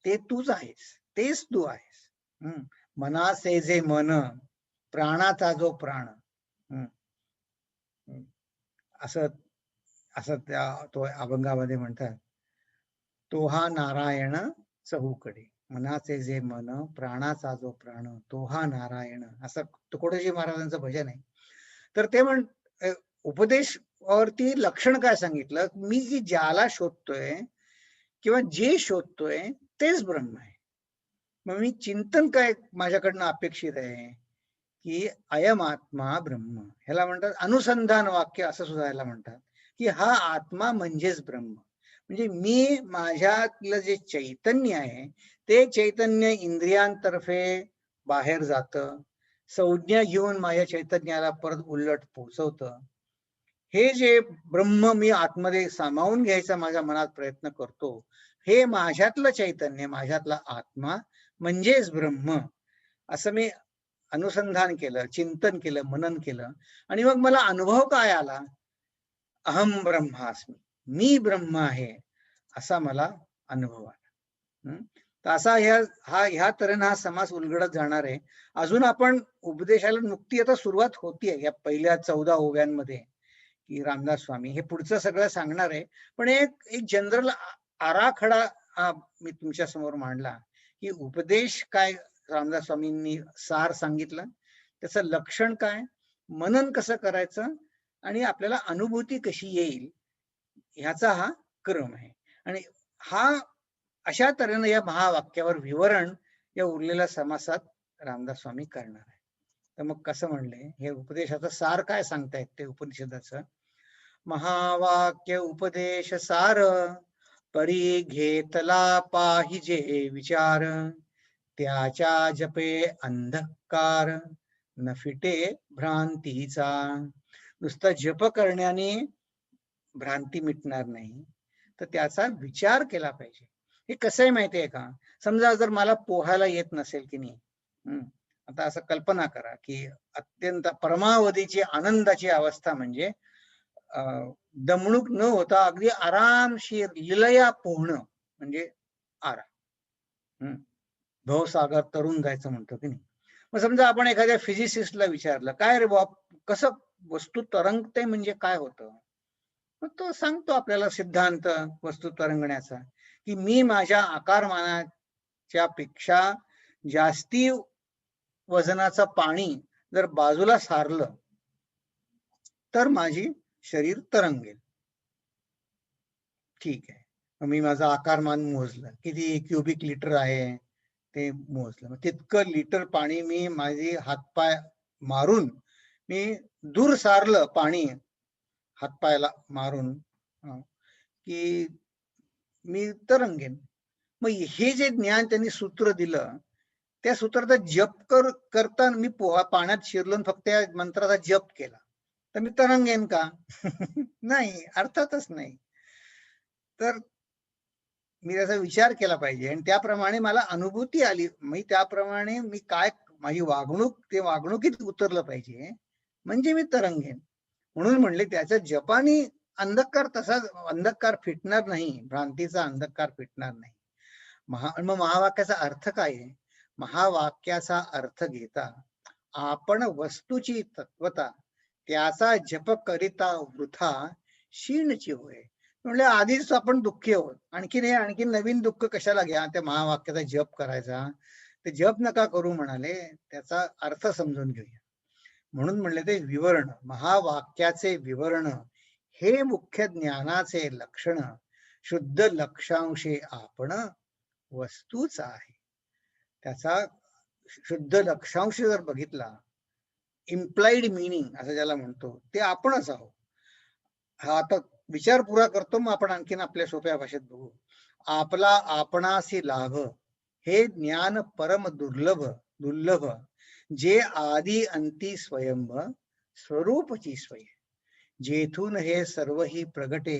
ते तूच आहेस, तेच तू आहेस. मनाचे जे मन, प्राणाचा जो प्राण, असं त्या तो अभंगामध्ये म्हणतात. तो हा नारायण चहूकडे. मनाचे जे मन, प्राणाचा जो प्राण, तो हा नारायण, असं तुकोडोजी महाराजांचं भजन आहे. तर ते उपदेश वरती लक्षण काय सांगितलं, मी की ज्याला शोधतोय किंवा जे शोधतोय तेच ब्रह्म आहे. मग मी चिंतन काय माझ्याकडनं अपेक्षित आहे की अयम आत्मा ब्रह्म. ह्याला म्हणतात अनुसंधान वाक्य, असं सुद्धा ह्याला म्हणतात की हा आत्मा म्हणजेच ब्रह्म. म्हणजे मी माझ्यातलं जे चैतन्य आहे ते चैतन्य इंद्रियांतर्फे बाहेर जातं, संज्ञा घेऊन माझ्या चैतन्याला परत उलट पोहोचवतं. हे जे ब्रह्म मी आतमध्ये सामावून घ्यायचा माझ्या मनात प्रयत्न करतो, हे माझ्यातलं चैतन्य, माझ्यातला आत्मा म्हणजेच ब्रह्म, असं मी अनुसंधान केलं, चिंतन केलं, मनन केलं. आणि मग मला अनुभव काय आला, अहम ब्रह्मास्मी, मी ब्रह्म आहे, असा मला अनुभव आला. तर असा ह्या तऱ्हेनं हा समास उलगडत जाणार आहे. अजून आपण उपदेशाला नुकती आता सुरुवात होतीये या पहिल्या 14 ओव्यांमध्ये, की रामदास स्वामी हे पुढचं सगळं सांगणार आहे. पण एक जनरल आराखडा मी तुमच्या समोर मांडला, की उपदेश काय रामदास स्वामींनी सार सांगितलं, त्याचं लक्षण काय, मनन कसं करायचं आणि आपल्याला अनुभूती कशी येईल, ह्याचा हा क्रम आहे. आणि हा अशा तऱ्हेनं या महावाक्यावर विवरण या उरलेल्या समासात रामदास स्वामी करणार आहे. तर मग कसं म्हणले, हे उपदेशाचं सार काय सांगतायत ते उपनिषदाचं, महावाक्य उपदेश सार, परी घेतला पाहिजे विचार, त्याच्या जपे अंधकार, न फिटे भ्रांतीचा. नुसतं जप करण्याने भ्रांती मिटणार नाही, तर त्याचा विचार केला पाहिजे. हे कसं आहे माहितीये का, समजा जर मला पोहायला येत नसेल की नाही, आता असं कल्पना करा की अत्यंत परमावधीची आनंदाची अवस्था म्हणजे दमणूक न होता अगदी आरामशीर लिलया पोहणं म्हणजे आराम. भवसागर तरुण जायचं म्हणतो की नाही. मग समजा आपण एखाद्या फिजिसिस्टला विचारलं, काय रे बाप, कसं वस्तू तरंगते म्हणजे काय होतं, मग तो सांगतो आपल्याला सिद्धांत वस्तू तरंगण्याचा, की मी माझ्या आकारमानाच्या पेक्षा जास्ती वजनाचं पाणी जर बाजूला सारलं तर माझी शरीर तरंगेल. ठीक आहे, मग मी माझं आकारमान मोजलं, किती क्युबिक लिटर आहे ते मोजलं. मग तितकं लिटर पाणी मी माझे हातपाय मारून मी दूर सारलं, पाणी हातपायाला मारून, की मी तरंगेन. मग हे जे ज्ञान त्यांनी सूत्र दिलं, त्या सूत्राचा जप करताना मी पाण्यात शिरलो फक्त या मंत्राचा जप केला तर मी तरंगेन का? नाही, अर्थातच नाही. तर मी त्याचा विचार केला पाहिजे आणि त्याप्रमाणे मला अनुभूती आली, मी त्याप्रमाणे मी काय माझी वागणूक ते वागणुकीत उतरलं पाहिजे, म्हणजे मी तरंगेन. म्हणून म्हणले त्याच्या जपानी अंधकार तसा अंधकार फिटणार नाही, भ्रांतीचा अंधकार फिटणार नाही. मग महावाक्याचा अर्थ काय आहे? महावाक्याचा अर्थ घेता आपण वस्तूची तत्वता त्याचा जप करिता वृथा क्षीणची होय. म्हणजे आधीच आपण दुःखी आहोत, आणखीन नवीन दुःख कशाला घ्या, त्या महावाक्याचा जप करायचा. ते जप नका करू म्हणाले, त्याचा अर्थ समजून घेऊया. म्हणून म्हणले ते विवरण, महावाक्याचे विवरण हे मुख्य ज्ञानाचे लक्षण, शुद्ध लक्षांशे आपण वस्तूच आहे. त्याचा शुद्ध लक्षांश जर बघितला, इम्प्लाइड मिनिंग असं ज्याला म्हणतो, ते आपणच आहोत. हा आता विचार पुरा करतो, मग आपण आणखीन आपल्या सोप्या भाषेत बघू. आपला आपणासी लाभ हे ज्ञान परम दुर्लभ, जे आदि अंती स्वयंभ स्वरूपची स्वय, जेथून हे सर्वही प्रगटे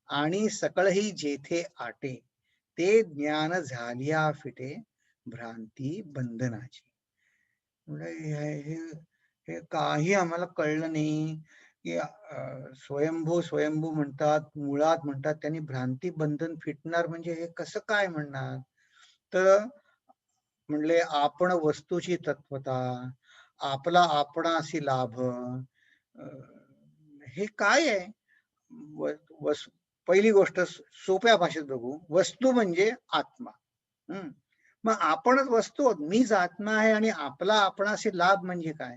आणि सकळही जेथे आटे, ते ज्ञान झालिया फिटे भ्रांती बंधनाची. हे काही आम्हाला कळलं नाही की स्वयंभू म्हणतात, मुळात म्हणतात, त्यांनी भ्रांती बंधन फिटणार म्हणजे हे कसं काय म्हणणार. तर म्हणले आपण वस्तूची तत्वता, आपला आपणासी लाभ, हे काय आहे? पहिली गोष्ट सोप्या भाषेत बघू. वस्तू म्हणजे आत्मा. मग आपणच वस्तू आहोत. मीच आत्मा आहे आणि आपला आपणाशी लाभ म्हणजे काय?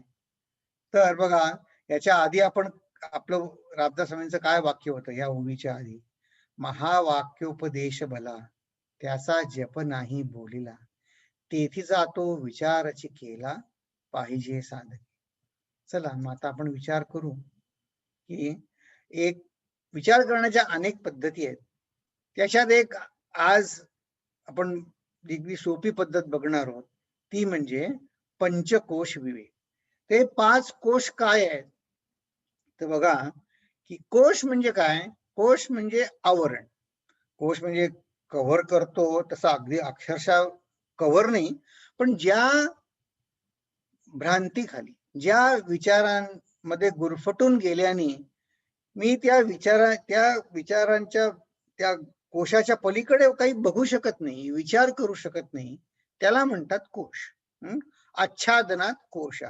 तर बघा, याच्या आधी आपण आपलं रामदास स्वामींचं काय वाक्य होतं या ओवीच्या आधी? महावाक्योपदेश भला, त्याचा जप नाही बोलिला, तेथी जातो विचारची केला, पाहिजे साधके. चला मग आता आपण विचार करू की एक विचार करण्याच्या अनेक पद्धती आहेत. त्याच्यात एक आज आपण अगदी सोपी पद्धत बघणार आहोत, ती म्हणजे पंचकोश विवेक. ते 5 कोश काय आहेत? तर बघा की कोश म्हणजे काय? कोश म्हणजे आवरण. कोश म्हणजे कव्हर करतो तसं अगदी अक्षरशः कव्हर नाही, पण ज्या भ्रांतीखाली, ज्या विचारांमध्ये गुरफटून गेल्याने मी त्या विचारांच्या त्या कोशाच्या पलीकडे काही बघू शकत नाही, विचार करू शकत नाही, त्याला म्हणतात कोश. आच्छादनात कोश.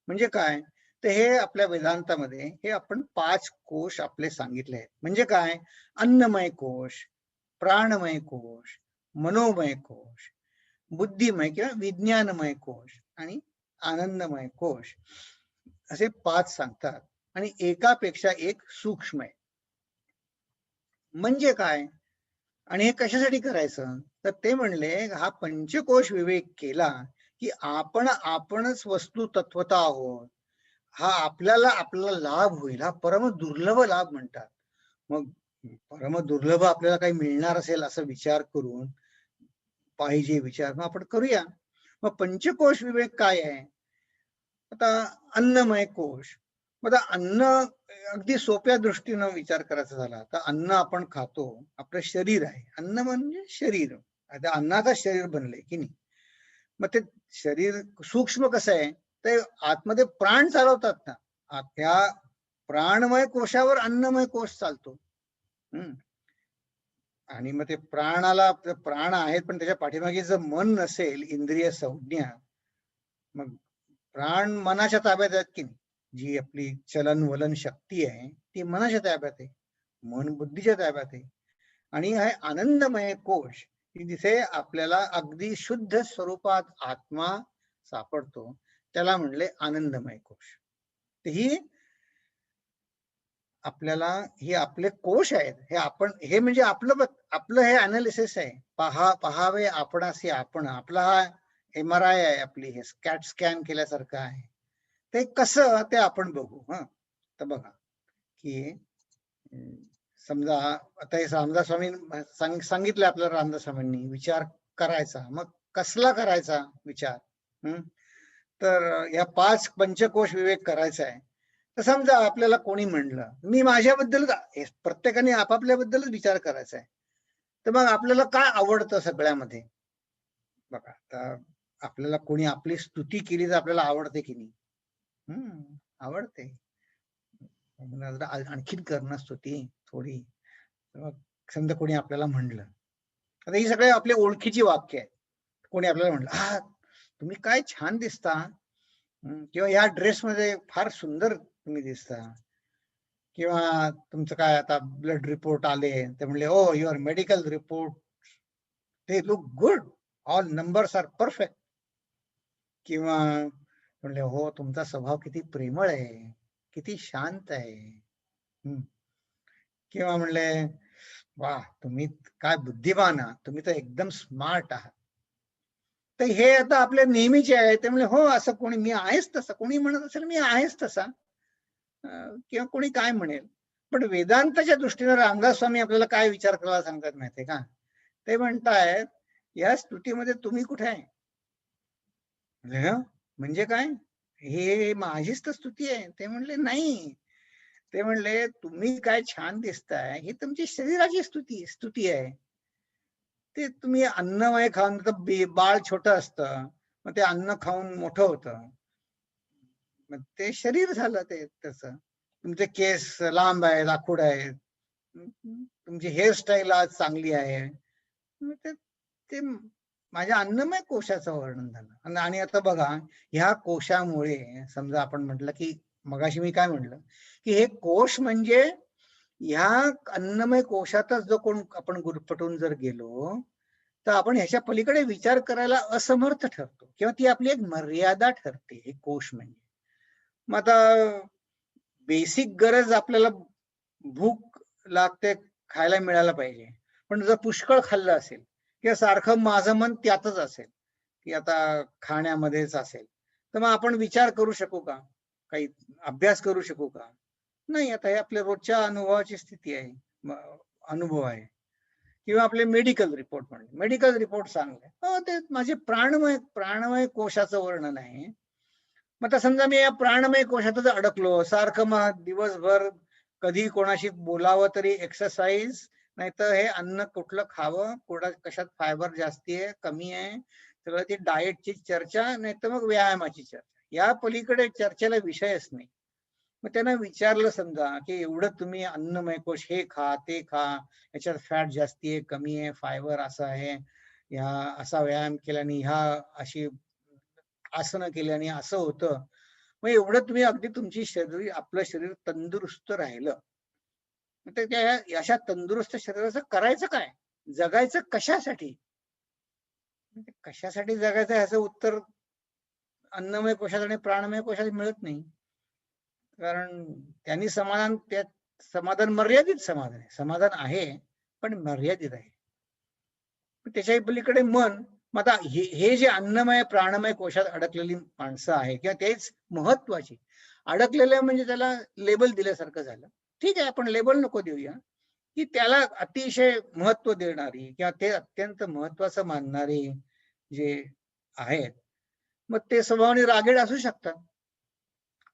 म्हणजे काय? तर हे आपल्या वेदांतामध्ये हे आपण 5 कोश आपले सांगितले आहेत. म्हणजे काय? अन्नमय कोश, प्राणमय कोश, मनोमय कोश, बुद्धिमय किंवा विज्ञानमय कोश आणि आनंदमय कोश, असे 5 सांगतात. आणि एकापेक्षा एक सूक्ष्म आहे. म्हणजे काय? आणि हे कशासाठी करायचं? तर ते म्हणले, हा पंचकोश विवेक केला की आपणच वस्तू तत्वता आहोत. हा आपल्याला लाभ होईल. हा परम दुर्लभ लाभ म्हणतात. मग परम दुर्लभ आपल्याला काही मिळणार असेल असं विचार करून पाहिजे विचार मग आपण करूया. मग पंचकोश विवेक काय आहे? आता अन्नमय कोश. आता अन्न अगदी सोप्या दृष्टीनं विचार करायचा झाला तर अन्न आपण खातो, आपलं शरीर आहे. अन्न म्हणजे शरीर. आता अन्नाचं शरीर बनलंय की नाही. मग ते शरीर सूक्ष्म कसं आहे? ते आतमध्ये प्राण चालवतात ना, त्या प्राणमय कोशावर अन्नमय कोश चालतो. आणि मग ते प्राणाला प्राण आहेत, पण त्याच्या पाठीमागे जर मन नसेल, इंद्रिय संज्ञा, मग प्राण मनाच्या ताब्यात आहेत की नाही. जी आपली चलन वलन शक्ती आहे ती मनाच्या ताब्यात आहे, मन बुद्धीच्या ताब्यात आहे. आणि हा आनंदमय कोश जिथे आपल्याला अगदी शुद्ध स्वरूपात आत्मा सापडतो, त्याला म्हणले आनंदमय कोश. ही आपल्याला हे आपले कोश आहेत. हे म्हणजे आपलं हे अनालिसिस आहे. पहावे आपणासी आपण. आपला हा MRI आहे, आपली हे स्कॅन केल्यासारखं आहे. ते कसं ते आपण बघू. तर बघा की समजा आता हे रामदास स्वामी सांगितलं आपल्याला, रामदास स्वामींनी विचार करायचा. मग कसला करायचा विचार? तर या 5 पंचकोश विवेक करायचा आहे. तर समजा आपल्याला कोणी म्हणलं, मी माझ्याबद्दलच, प्रत्येकाने आपापल्याबद्दलच विचार करायचा आहे. तर मग आपल्याला काय आवडतं सगळ्यामध्ये? बघा, तर आपल्याला कोणी आपली स्तुती केली तर आपल्याला आवडते की नाही? आवडते. आणखीन करणं स्तुती थोडी. समजा कोणी आपल्याला म्हणलं, आता ही सगळे आपल्या ओळखीची वाक्य आहेत. कोणी आपल्याला म्हणलं, तुम्ही काय छान दिसता, किंवा या ड्रेसमध्ये फार सुंदर तुम्ही दिसता, किंवा तुमचं काय आता ब्लड रिपोर्ट आले, ते म्हणले, ओ युअर मेडिकल रिपोर्ट ते look good, all numbers are perfect. किंवा म्हणले, हो तुमचा स्वभाव किती प्रेमळ आहे, किती शांत आहे. किंवा म्हणले, वा तुम्ही काय बुद्धिमान आहात, तुम्ही तर एकदम स्मार्ट आहात. तर हे आता आपल्या नेहमीचे आहे. ते म्हणजे हो असं कोणी, मी आहेच तसा, कोणी म्हणत असेल मी आहेच तसा, किंवा कोणी काय म्हणेल. पण वेदांताच्या दृष्टीने रामदास स्वामी आपल्याला काय विचार करायला सांगतात माहितीये का? ते म्हणतायत, या स्तुतीमध्ये तुम्ही कुठे आहे? म्हणजे काय? हे माझीच तर स्तुती आहे. ते म्हणले नाही. ते म्हणले, तुम्ही काय छान दिसताय, ही तुमची शरीराची स्तुती आहे. ते तुम्ही अन्नमय खाऊन, तर बाळ छोटं असतं, मग ते अन्न खाऊन मोठं होतं, मग ते शरीर झालं ते तसं. तुमचे केस लांब आहेत, आखूड आहेत, तुमची हेअरस्टाईल आज चांगली आहे, ते माझ्या अन्नमय कोशाचं वर्णन झालं. आणि आता बघा, ह्या कोशामुळे समजा आपण म्हटलं की, मगाशी मी काय म्हटलं की हे कोश म्हणजे ह्या अन्नमय कोशातच जो कोण आपण गुरफटून जर गेलो तर आपण ह्याच्या पलीकडे विचार करायला असमर्थ ठरतो किंवा ती आपली एक मर्यादा ठरते हे कोश म्हणजे. मग आता बेसिक गरज आपल्याला भूक लागते, खायला मिळायला पाहिजे. पण जर पुष्कळ खाल्लं असेल किंवा सारखं माझं मन त्यातच असेल की आता खाण्यामध्येच असेल तर मग आपण विचार करू शकू का, काही अभ्यास करू शकू का? नाही. आता हे आपल्या रोजच्या अनुभवाची स्थिती आहे, अनुभव आहे. किंवा आपले मेडिकल रिपोर्ट म्हणले, मेडिकल रिपोर्ट सांगले ते माझे प्राणमय कोशाचं वर्णन आहे. मग आता समजा मी या प्राणमय कोशातच अडकलो, सारखं मग दिवसभर कधी कोणाशी बोलावं तरी एक्सरसाइज, नाही तर हे अन्न कुठलं खावं, कशात फायबर जास्ती आहे कमी आहे, सगळं ती डाएटची चर्चा, नाही तर मग व्यायामाची चर्चा. या पलीकडे चर्चेला विषयच नाही. मग त्यांना विचारलं समजा की एवढं तुम्ही अन्नमय कोश हे खा ते खा, याच्यात फॅट जास्ती आहे कमी आहे, फायबर असं आहे, ह्या असा व्यायाम केल्याने, ह्या अशी आसनं केल्याने असं होतं. मग एवढं तुम्ही अगदी तुमची शरीर, आपलं शरीर तंदुरुस्त राहिलं तर त्या अशा तंदुरुस्त शरीराचं करायचं काय, जगायचं कशासाठी? कशासाठी जगायचं ह्याचं उत्तर अन्नमय कोशात आणि प्राणमय कोशात मिळत नाही. कारण त्यांनी समाधान मर्यादित समाधान आहे, समाधान आहे पण मर्यादित आहे. त्याच्याही पलीकडे मन. मग आता हे जे अन्नमय प्राणमय कोशात अडकलेली माणसं आहे किंवा तेच महत्वाची अडकलेलं म्हणजे त्याला लेबल दिल्यासारखं झालं. ठीक आहे, आपण लेबल नको देऊया, की त्याला अतिशय महत्व देणारी किंवा ते अत्यंत महत्वाचं मानणारे जे आहेत, मग ते स्वभावाने रागीट असू शकतात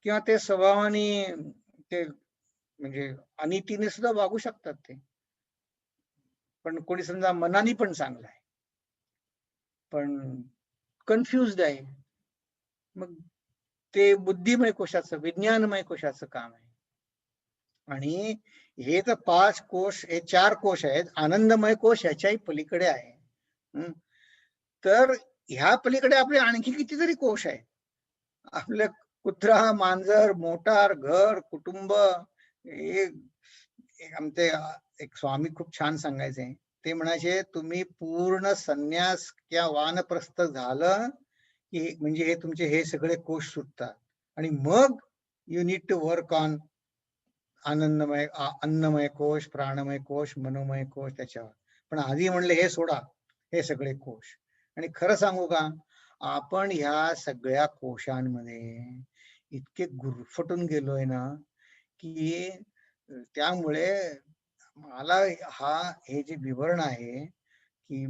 किंवा ते स्वभावाने ते म्हणजे अनितीने सुद्धा वागू शकतात ते. पण कोणी समजा मनाने पण चांगला आहे पण कन्फ्युज्ड आहे, मग ते बुद्धिमय कोशाचं, विज्ञानमय कोशाचं काम आहे. आणि हे तर 5 कोश, हे 4 कोश आहेत, आनंदमय कोश ह्याच्याही पलीकडे आहे. तर ह्या पलीकडे आपले आणखी कितीतरी कोश आहेत. आपलं कुत्रा, मांजर, मोटार, घर, कुटुंब. आमचे एक स्वामी खूप छान सांगायचे, ते म्हणायचे तुम्ही पूर्ण संन्यास किंवा वानप्रस्थ झालं की म्हणजे हे तुमचे हे सगळे कोश सुटतात आणि मग you need to work on आनंदमय, अन्नमय कोश, प्राणमय कोश, मनोमय कोश त्याच्यावर. पण आधी म्हणले हे सोडा हे सगळे कोश. आणि खरं सांगू का, आपण ह्या सगळ्या कोशांमध्ये इतके गुरफटून गेलोय ना की त्यामुळे मला हे जे विवरण आहे की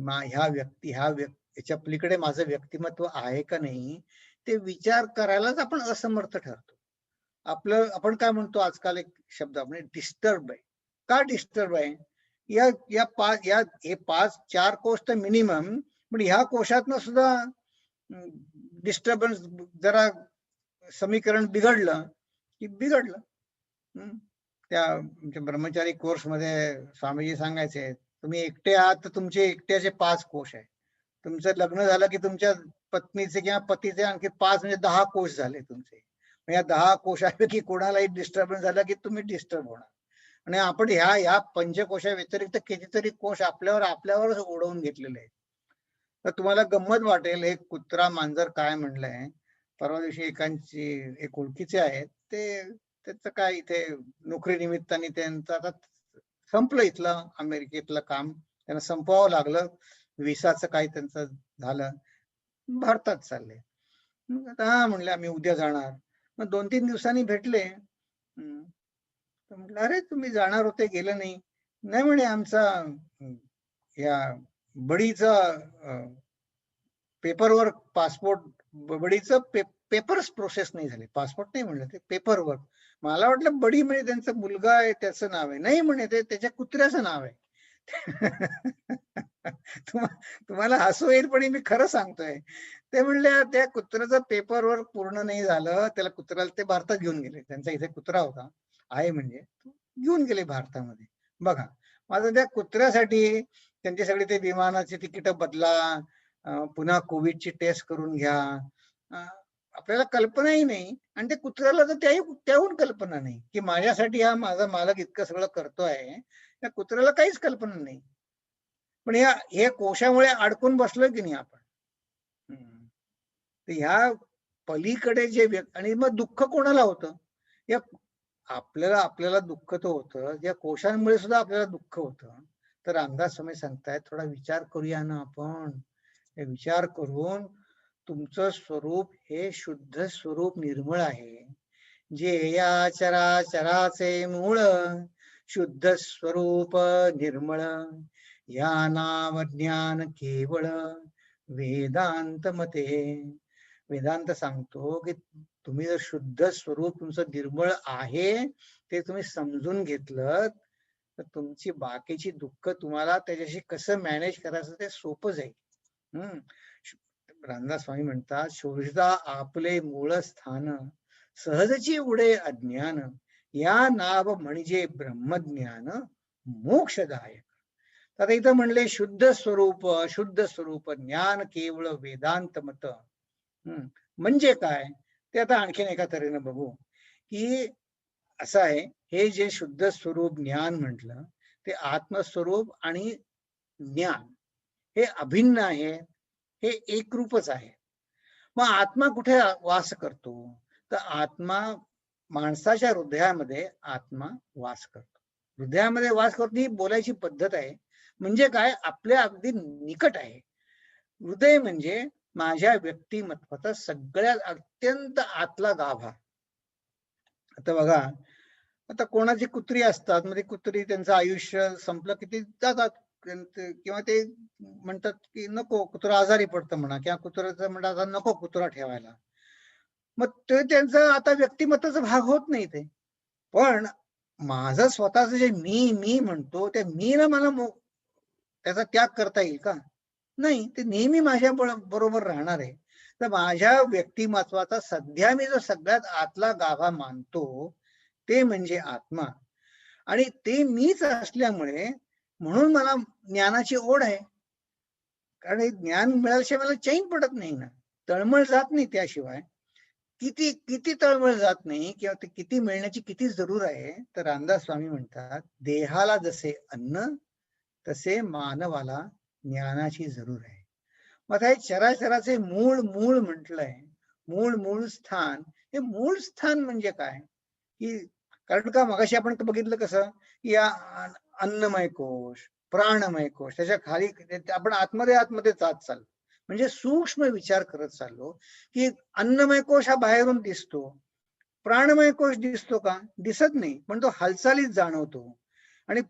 याच्या पलीकडे माझं व्यक्तिमत्व आहे का नाही, ते विचार करायलाच आपण असमर्थ ठरतो. आपण काय म्हणतो आजकाल एक शब्द, आपण डिस्टर्ब आहे. का डिस्टर्ब आहे? हे 5-4 कोश तर मिनिमम, पण ह्या कोशातनं सुद्धा डिस्टर्बन्स, जरा समीकरण बिघडलं की बिघडलं. त्या ब्रह्मचारी कोर्स मध्ये स्वामीजी सांगायचे, तुम्ही एकटे आहात तर तुमचे एकट्याचे 5 कोश आहे. तुमचं लग्न झालं की तुमच्या पत्नीचे किंवा पतीचे आणखी 5 म्हणजे 10 कोश झाले तुमचे. या 10 कोशापैकी कोणालाही डिस्टर्बन्स झाला की तुम्ही डिस्टर्ब होणार. आणि आपण ह्या पंचकोशा व्यतिरिक्त कितीतरी कोश आपल्यावरच ओढवून घेतलेले आहेत. तर तुम्हाला गंमत वाटेल, एक कुत्रा मांजर काय म्हणलंय. परवा दिवशी एक ओळखीचे आहेत, ते त्याचं काय इथे नोकरी निमित्ताने त्यांचं आता संपलं इथलं अमेरिकेतलं काम, त्यांना संपवावं लागलं, विसाचं काही त्यांचं झालं, भारतात चालले. आता म्हणले आम्ही उद्या जाणार. मग 2-3 दिवसांनी भेटले. म्हटलं अरे तुम्ही जाणार होते, गेलं नाही. नाही म्हणे आमचा या बडीचा पेपरवर्क, पासपोर्ट बडीचं पेपर्स प्रोसेस नाही झाले. पासपोर्ट नाही म्हणलं, ते पेपरवर्क. मला वाटलं बडी म्हणजे त्यांचा मुलगा आहे त्याचं नाव आहे. नाही म्हणे ते त्याच्या कुत्र्याचं नाव आहे. तुम्हाला हसू येईल पण मी खरं सांगतोय. ते म्हणले त्या कुत्र्याचं पेपरवर्क पूर्ण नाही झालं, त्याला कुत्र्याला ते भारतात घेऊन गेले. त्यांचा इथे कुत्रा होता, आहे म्हणजे घेऊन गेले भारतामध्ये. बघा, माझं त्या कुत्र्यासाठी त्यांची सगळी ते विमानाची तिकीट बदला, पुन्हा कोविडची टेस्ट करून घ्या, आपल्याला कल्पनाही नाही, आणि त्या कुत्र्याला तर त्याहून कल्पना नाही की माझ्यासाठी हा माझा मालक इतकं सगळं करतोय. त्या कुत्र्याला काहीच कल्पना नाही. पण हे कोशामुळे अडकून बसलोय की नाही आपण. तर ह्या पलीकडे जे आणि मग दुःख कोणाला होतं? या आपल्याला आपल्याला दुःख तर होतं, या कोशांमुळे सुद्धा आपल्याला दुःख होतं. तर रामदास स्वामी सांगतायत, थोडा विचार करूया ना आपण. हे विचार करून तुमचं स्वरूप हे शुद्ध स्वरूप निर्मळ आहे, जे या चराचराचे मूळ, शुद्ध स्वरूप निर्मळ, या नाव ज्ञान केवळ, वेदांत मते. वेदांत सांगतो की तुम्ही जर शुद्ध स्वरूप तुमचं निर्मळ आहे ते तुम्ही समजून घेतलं, तर तुमची बाकीची दुःख तुम्हाला त्याच्याशी कसं मॅनेज करायचं ते सोपं जाईल. रामदास स्वामी म्हणतात, शोधता आपले मूळ स्थान, सहजची उडे अज्ञान, या नाव म्हणजे ब्रह्मज्ञान मोक्षदायक. आता इथं म्हणले शुद्ध स्वरूप ज्ञान केवळ वेदांत मत. म्हणजे काय ते आता आणखीन एका तऱ्हेनं बघू की असं आहे, हे जे शुद्ध स्वरूप ज्ञान म्हटलं ते आत्मस्वरूप आणि ज्ञान हे अभिन्न आहे, हे एकरूपच आहे. मग आत्मा कुठे वास करतो? तर आत्मा माणसाच्या हृदयामध्ये आत्मा वास करतो. हृदयामध्ये वास करतो ही बोलायची पद्धत आहे. म्हणजे काय, आपल्या अगदी निकट आहे. हृदय म्हणजे माझ्या व्यक्तिमत्वाचा सगळ्यात अत्यंत आतला गाभा. आता बघा, आता कोणाची कुत्री असतात, म्हणजे कुत्री त्यांचं आयुष्य संपलं की ते जातात, किंवा ते म्हणतात की नको, कुत्रा आजारी पडतं म्हणा, किंवा कुत्र्याचं म्हणतात नको कुत्रा ठेवायला. मग ते त्यांचं आता व्यक्तिमत्वाचा भाग होत नाही ते. पण माझं स्वतःच जे मी म्हणतो, त्या मी ना मला त्याचा त्याग करता येईल का? नाही, ते नेहमी माझ्या बरोबर राहणार आहे. तर माझ्या व्यक्तिमत्वाचा सध्या मी जो सगळ्यात आतला गाभा मानतो ते म्हणजे आत्मा, आणि ते मीच असल्यामुळे म्हणून मला ज्ञानाची ओढ आहे. कारण हे ज्ञान मिळाल्याशिवाय मला चैन पडत नाही ना, तळमळ जात नाही त्याशिवाय. किती किती तळमळ जात नाही, किंवा ते किती मिळण्याची किती जरूर आहे. तर रामदास स्वामी म्हणतात, देहाला जसे अन्न तसे मानवाला ज्ञानाची जरूर आहे. मग हे चराचराचे मूळ मूळ म्हटलंय, मूळ स्थान. हे मूळ स्थान म्हणजे काय की, कारण का मगाशी आपण बघितलं कसं की या अन्नमय कोश, प्राणमय कोश, त्याच्या खाली आपण आतमध्ये जात चाललो. म्हणजे सूक्ष्म विचार करत चाललो की अन्नमय कोश हा बाहेरून दिसतो, प्राणमय कोश दिसतो का? दिसत नाही, पण तो हालचालीत जाणवतो. आणि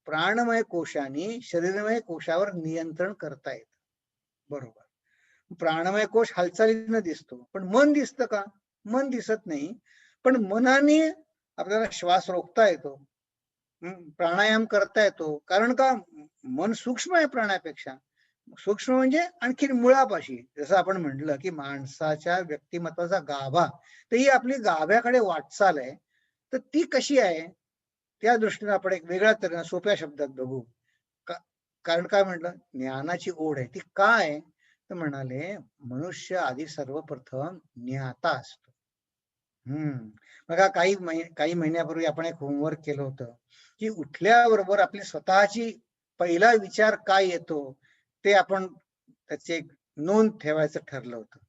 प्राणमय कोशाने शरीरमय कोशावर नियंत्रण करता येत. बरोबर, प्राणमय कोश हालचालीनं दिसतो, पण मन दिसतं का? मन दिसत नाही. पण मनाने आपल्याला श्वास रोखता येतो, प्राणायाम करता येतो. कारण का? मन सूक्ष्म आहे प्राण्यापेक्षा. सूक्ष्म म्हणजे आणखी मुळापाशी. जसं आपण म्हटलं की माणसाच्या व्यक्तिमत्वाचा गाभा, तर ही आपली गाभ्याकडे वाटचाल आहे. तर ती कशी आहे त्या दृष्टीने आपण एक वेगळ्या तऱ्हेने सोप्या शब्दात बघू. कारण काय म्हटलं, ज्ञानाची ओढ आहे. ती काय? तर म्हणाले, मनुष्य आधी सर्वप्रथम ज्ञाता असतो. बघा, काही महिन्यापूर्वी आपण एक होमवर्क केलं होतं की उठल्याबरोबर आपली स्वतःची पहिला विचार काय येतो ते आपण त्याची एक नोंद ठेवायचं ठरलं होतं.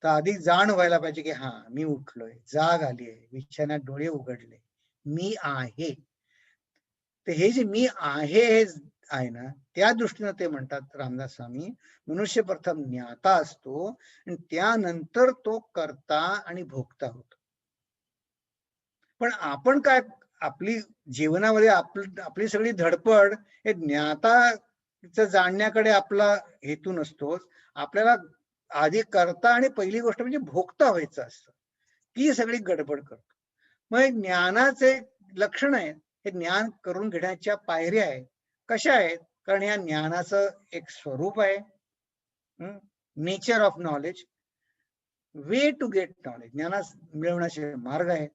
तर आधी जाण व्हायला पाहिजे की हा, मी उठलोय, जाग आली आहे, बिछान्यात डोळे उघडले, मी आहे. तर हे जे मी आहे हे आहे ना, त्या दृष्टीनं ते म्हणतात रामदास स्वामी, मनुष्य प्रथम ज्ञाता असतो आणि त्यानंतर तो करता आणि भोगता होतो. पण आपण काय, आपली जीवनामध्ये आपली सगळी धडपड हे ज्ञाता जाणण्याकडे आपला हेतू नसतो. आपल्याला आधी करता आणि पहिली गोष्ट म्हणजे भोगता व्हायचं असतं, ती सगळी गडबड करतो. मग ज्ञानाचे लक्षण आहे, हे ज्ञान करून घेण्याच्या पायऱ्या आहेत. कशा आहेत? कारण या ज्ञानाचं एक स्वरूप आहे, nature of knowledge, way to get knowledge, ज्ञानास मिळवण्याचे मार्ग आहे.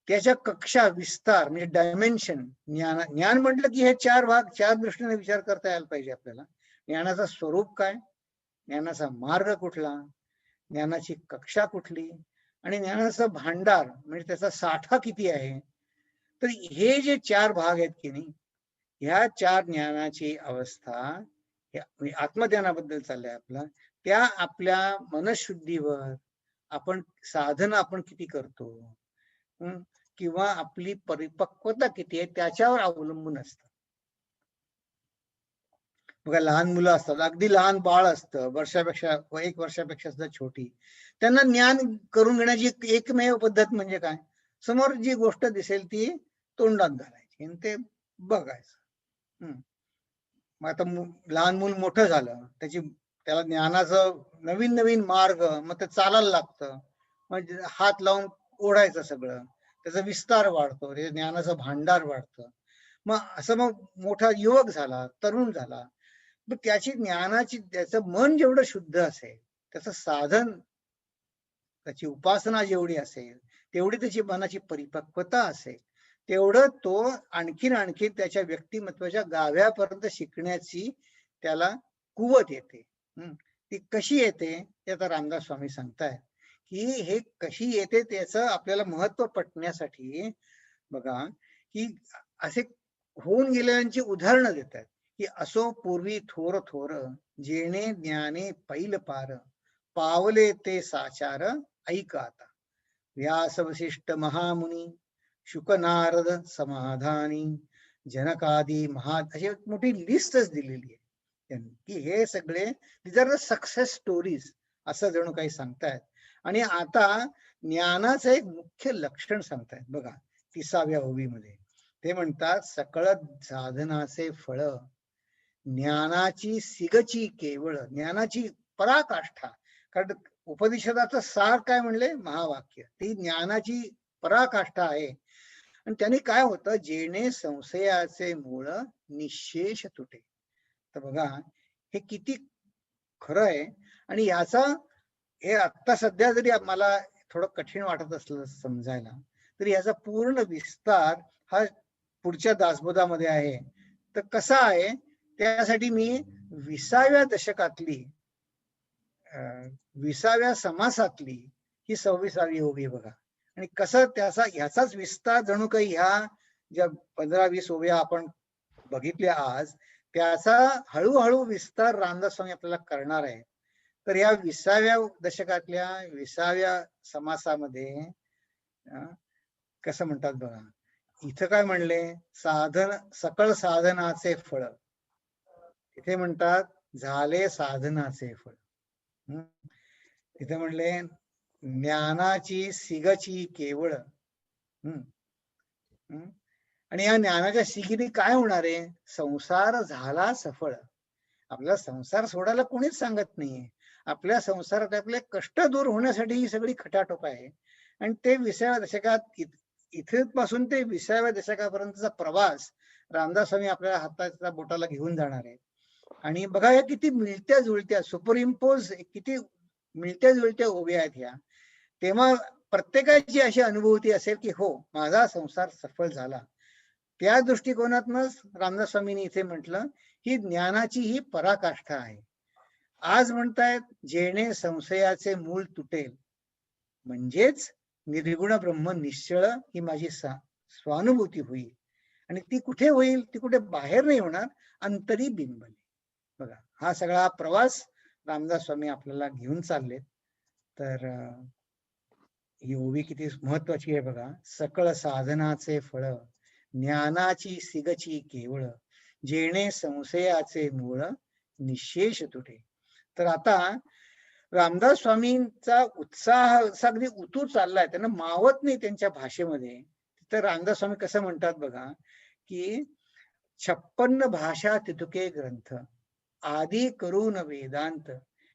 त्याच्या कक्षा, विस्तार म्हणजे डायमेन्शन. ज्ञान म्हटलं की हे चार भाग, चार दृष्टीने विचार करता यायला पाहिजे आपल्याला. ज्ञानाचं स्वरूप काय, ज्ञानाचा मार्ग कुठला, ज्ञानाची कक्षा कुठली आणि ज्ञानाचं भांडार म्हणजे त्याचा साठा किती आहे. तर हे जे 4 भाग आहेत की नाही, ह्या 4 ज्ञानाची अवस्था म्हणजे आत्मज्ञानाबद्दल चाललंय आपला, त्या आपल्या मनशुद्धीवर आपण साधना आपण किती करतो, किंवा आपली परिपक्वता किती आहे त्याच्यावर अवलंबून असतं. बघा, लहान मुलं असतात, अगदी लहान बाळ असतं, 1 वर्षापेक्षा सुद्धा छोटी, त्यांना ज्ञान करून घेण्याची एकमेव पद्धत म्हणजे काय, समोर जी गोष्ट दिसेल ती तोंडात घालायची आणि ते बघायचं. मग आता लहान मूल मोठं झालं, त्याला ज्ञानाचं नवीन नवीन मार्ग, मग ते चालायला लागतं, म्हणजे हात लावून ओढायचं सगळं, त्याचा विस्तार वाढतो, ते ज्ञानाचं भांडार वाढतं. मग असं मग मोठा युवक झाला, तरुण झाला, मग त्याचं मन जेवढं शुद्ध असेल, त्याचं साधन, त्याची उपासना जेवढी असेल, तेवढी त्याची मनाची परिपक्वता असेल, तेवढं तो आणखीन त्याच्या व्यक्तिमत्वाच्या गाभ्यापर्यंत शिकण्याची त्याला कुवत येते. ती कशी येते ते आता रामदास स्वामी सांगतायत, की हे कशी येते त्याचं आपल्याला महत्व पटण्यासाठी बघा, की असे होऊन गेलेल्यांची उदाहरणं देतात, की असो पूर्वी थोर थोर, जेणे ज्ञाने पैल पार, पावले ते साचार ऐक आता. व्यास वसिष्ठ महामुनी, शुक नारद समाधानी, जनकादी अशी एक मोठी लिस्टच दिलेली आहे त्यांनी, की हे सगळे these are the success stories असं जणू काही सांगतायत. आणि आता ज्ञानाचं एक मुख्य लक्षण सांगतायत बघा 30व्या ओवीमध्ये. ते म्हणतात, सकळ साधनाचे फळ, ज्ञानाची सिगची केवळ, ज्ञानाची पराकाष्ठा. कारण उपनिषदाचं सार काय म्हणले, महावाक्य, ती ज्ञानाची पराकाष्ठा आहे. आणि त्याने काय होतं, जेणे संशयाचे मूळ निशेष तुटे. तर बघा, हे किती खरं आहे. आणि हे आता सध्या जरी मला थोडं कठीण वाटत असलं समजायला, तरी याचा पूर्ण विस्तार हा पुढच्या दासबोधामध्ये आहे. तर कसा आहे, त्यासाठी मी 20व्या दशकातली 20व्या समासातली ही 26वी ओवी बघा, आणि कसं ह्याचाच विस्तार जणू काही ह्या ज्या 15-20 ओव्या आपण बघितल्या आज, त्याचा हळूहळू विस्तार रामदास स्वामी आपल्याला करणार आहे. तर या 20व्या दशकातल्या 20व्या समासामध्ये कसं म्हणतात बघा, इथं काय म्हणले, सकळ साधनाचे फळ, इथे म्हणतात झाले साधनाचे फळ. तिथे म्हणले ज्ञानाची सिगची केवळ. आणि या ज्ञानाच्या सिगीने काय होणार आहे, संसार झाला सफळ. आपला संसार सोडायला कोणीच सांगत नाहीये. आपल्या संसारात आपले कष्ट दूर होण्यासाठी ही सगळी खटाटोप आहे. आणि ते 20व्या दशकात इथे पासून ते 20व्या दशकापर्यंतचा प्रवास रामदास स्वामी आपल्या हाताच्या बोटाला घेऊन जाणार आहे. आणि बघा, या किती मिळत्या जुळत्या सुपरइम्पोज, किती मिळत्या जुळत्या ओव्या आहेत ह्या. तेव्हा प्रत्येकाची अशी अनुभूती असेल की हो, माझा संसार सफळ झाला. त्या दृष्टिकोनातूनच रामदास स्वामींनी इथे म्हटलं ही ज्ञानाची ही पराकाष्ठा आहे. आज म्हणतायत, जेणे संशयाचे मूळ तुटेल, म्हणजेच निर्गुण ब्रह्म निश्चळ ही माझी स्वानुभूती होईल. आणि ती कुठे होईल, ती कुठे बाहेर नाही होणार, अंतरी बिंबली. बघा, हा सगळा प्रवास रामदास स्वामी आपल्याला घेऊन चालले. तर ही ओवी किती महत्वाची आहे बघा. सकळ साधनाचे फळ, ज्ञानाची सिगची केवळ, जेणे संशयाचे मूळ निशेष तुटे. तर आता रामदास स्वामींचा उत्साह अगदी उतू चाललाय, त्यांना मावत नाही त्यांच्या भाषेमध्ये. तर रामदास स्वामी कसं म्हणतात बघा, की 56 भाषा तितुके ग्रंथ, आदी करून वेदांत,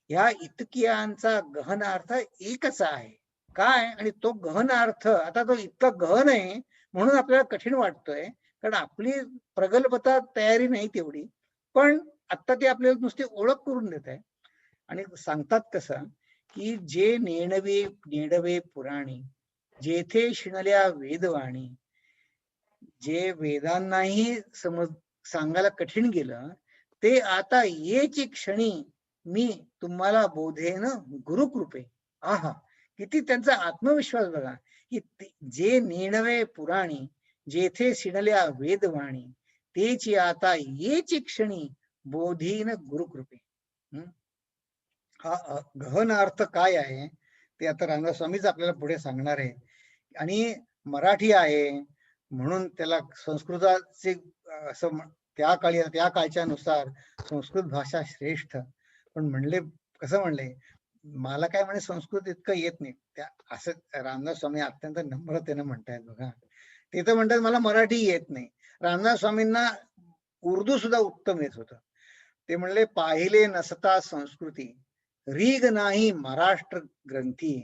ह्या इतक्यांचा गहन अर्थ एकच आहे. काय, आणि तो गहन अर्थ आता तो इतका गहन आहे म्हणून आपल्याला कठीण वाटतोय, कारण आपली प्रगल्भता तयारी नाही तेवढी. पण आता ते आपल्याला नुसती ओळख करून देत आहे. आणि सांगतात कसं, की जे नेडवे पुराणी, जेथे शिणल्या वेदवाणी, जे वेदांनाही सांगायला कठीण गेलं, ते आता येची क्षणी मी तुम्हाला बोधेन गुरुकृपे. आहा, किती त्यांचा आत्मविश्वास बघा, की जे नेणवे पुराणी, जेथे शिणल्या वेदवाणी, तेची आता येची क्षणी बोधीन गुरुकृपे. हं? हा गहन अर्थ काय आहे ते आता रामदास आपल्याला पुढे सांगणार आहे. आणि मराठी आहे म्हणून त्याला संस्कृताचे असं त्या काळी त्या काळच्या नुसार संस्कृत भाषा श्रेष्ठ. पण म्हणले कसं म्हणले, मला काय म्हणे संस्कृत इतकं येत नाही. त्या असं रामदास स्वामी अत्यंत नम्रतेनं म्हणतायत बघा. ते तर म्हणतात मला मराठी येत नाही. रामदास स्वामींना उर्दू सुद्धा उत्तम येत होतं. ते म्हणले पाहिले नसता संस्कृती, रीग नाही महाराष्ट्र ग्रंथी,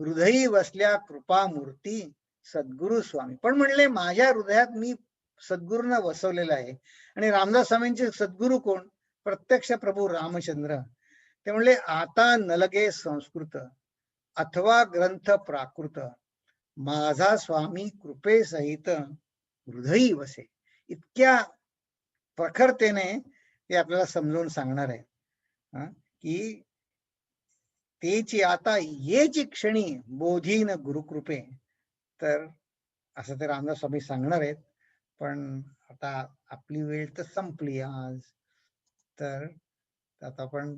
हृदयी वसल्या कृपा मूर्ती सद्गुरु स्वामी. पण म्हणले माझ्या हृदयात मी सद्गुरूंना वसवलेलं आहे. आणि रामदास स्वामींचे सद्गुरू कोण? प्रत्यक्ष प्रभू रामचंद्र. ते म्हणले आता नलगे संस्कृत अथवा ग्रंथ प्राकृत, माझा स्वामी कृपे सहित हृदयी वसे. इतक्या प्रखरतेने ते आपल्याला समजावून सांगणार आहे की तेची आता येची क्षणी बोधीन गुरुकृपे. तर असं ते रामदास स्वामी सांगणार आहेत. पण आता आपली वेळ तर संपली आज. तर आता आपण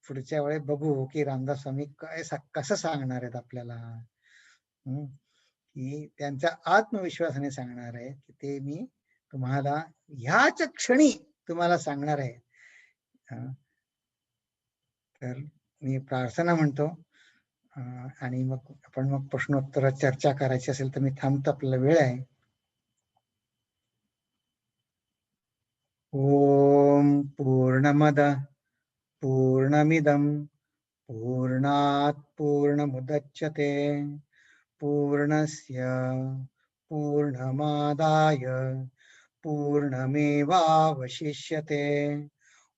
पुढच्या वेळेस बघू की रामदास स्वामी कसं सांगणार आहेत आपल्याला. की त्यांच्या आत्मविश्वासाने सांगणार आहे की ते मी तुम्हाला ह्याच क्षणी तुम्हाला सांगणार आहे. तर मी प्रार्थना म्हणतो आणि मग आपण मग प्रश्नोत्तर चर्चा करायची असेल तर मी थांबतो, आपल्याला वेळ आहे. ओम पूर्णमद पूर्णमिदं पूर्णात् पूर्णमुदच्यते पूर्णस्य पूर्णमादाय पूर्णमेवावशिष्यते.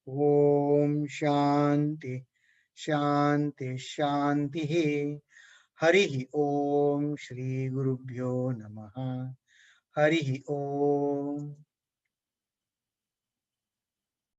ओम शांति शांति शांति. हरि ओम. श्री गुरुभ्यो नमः. हरि ओम.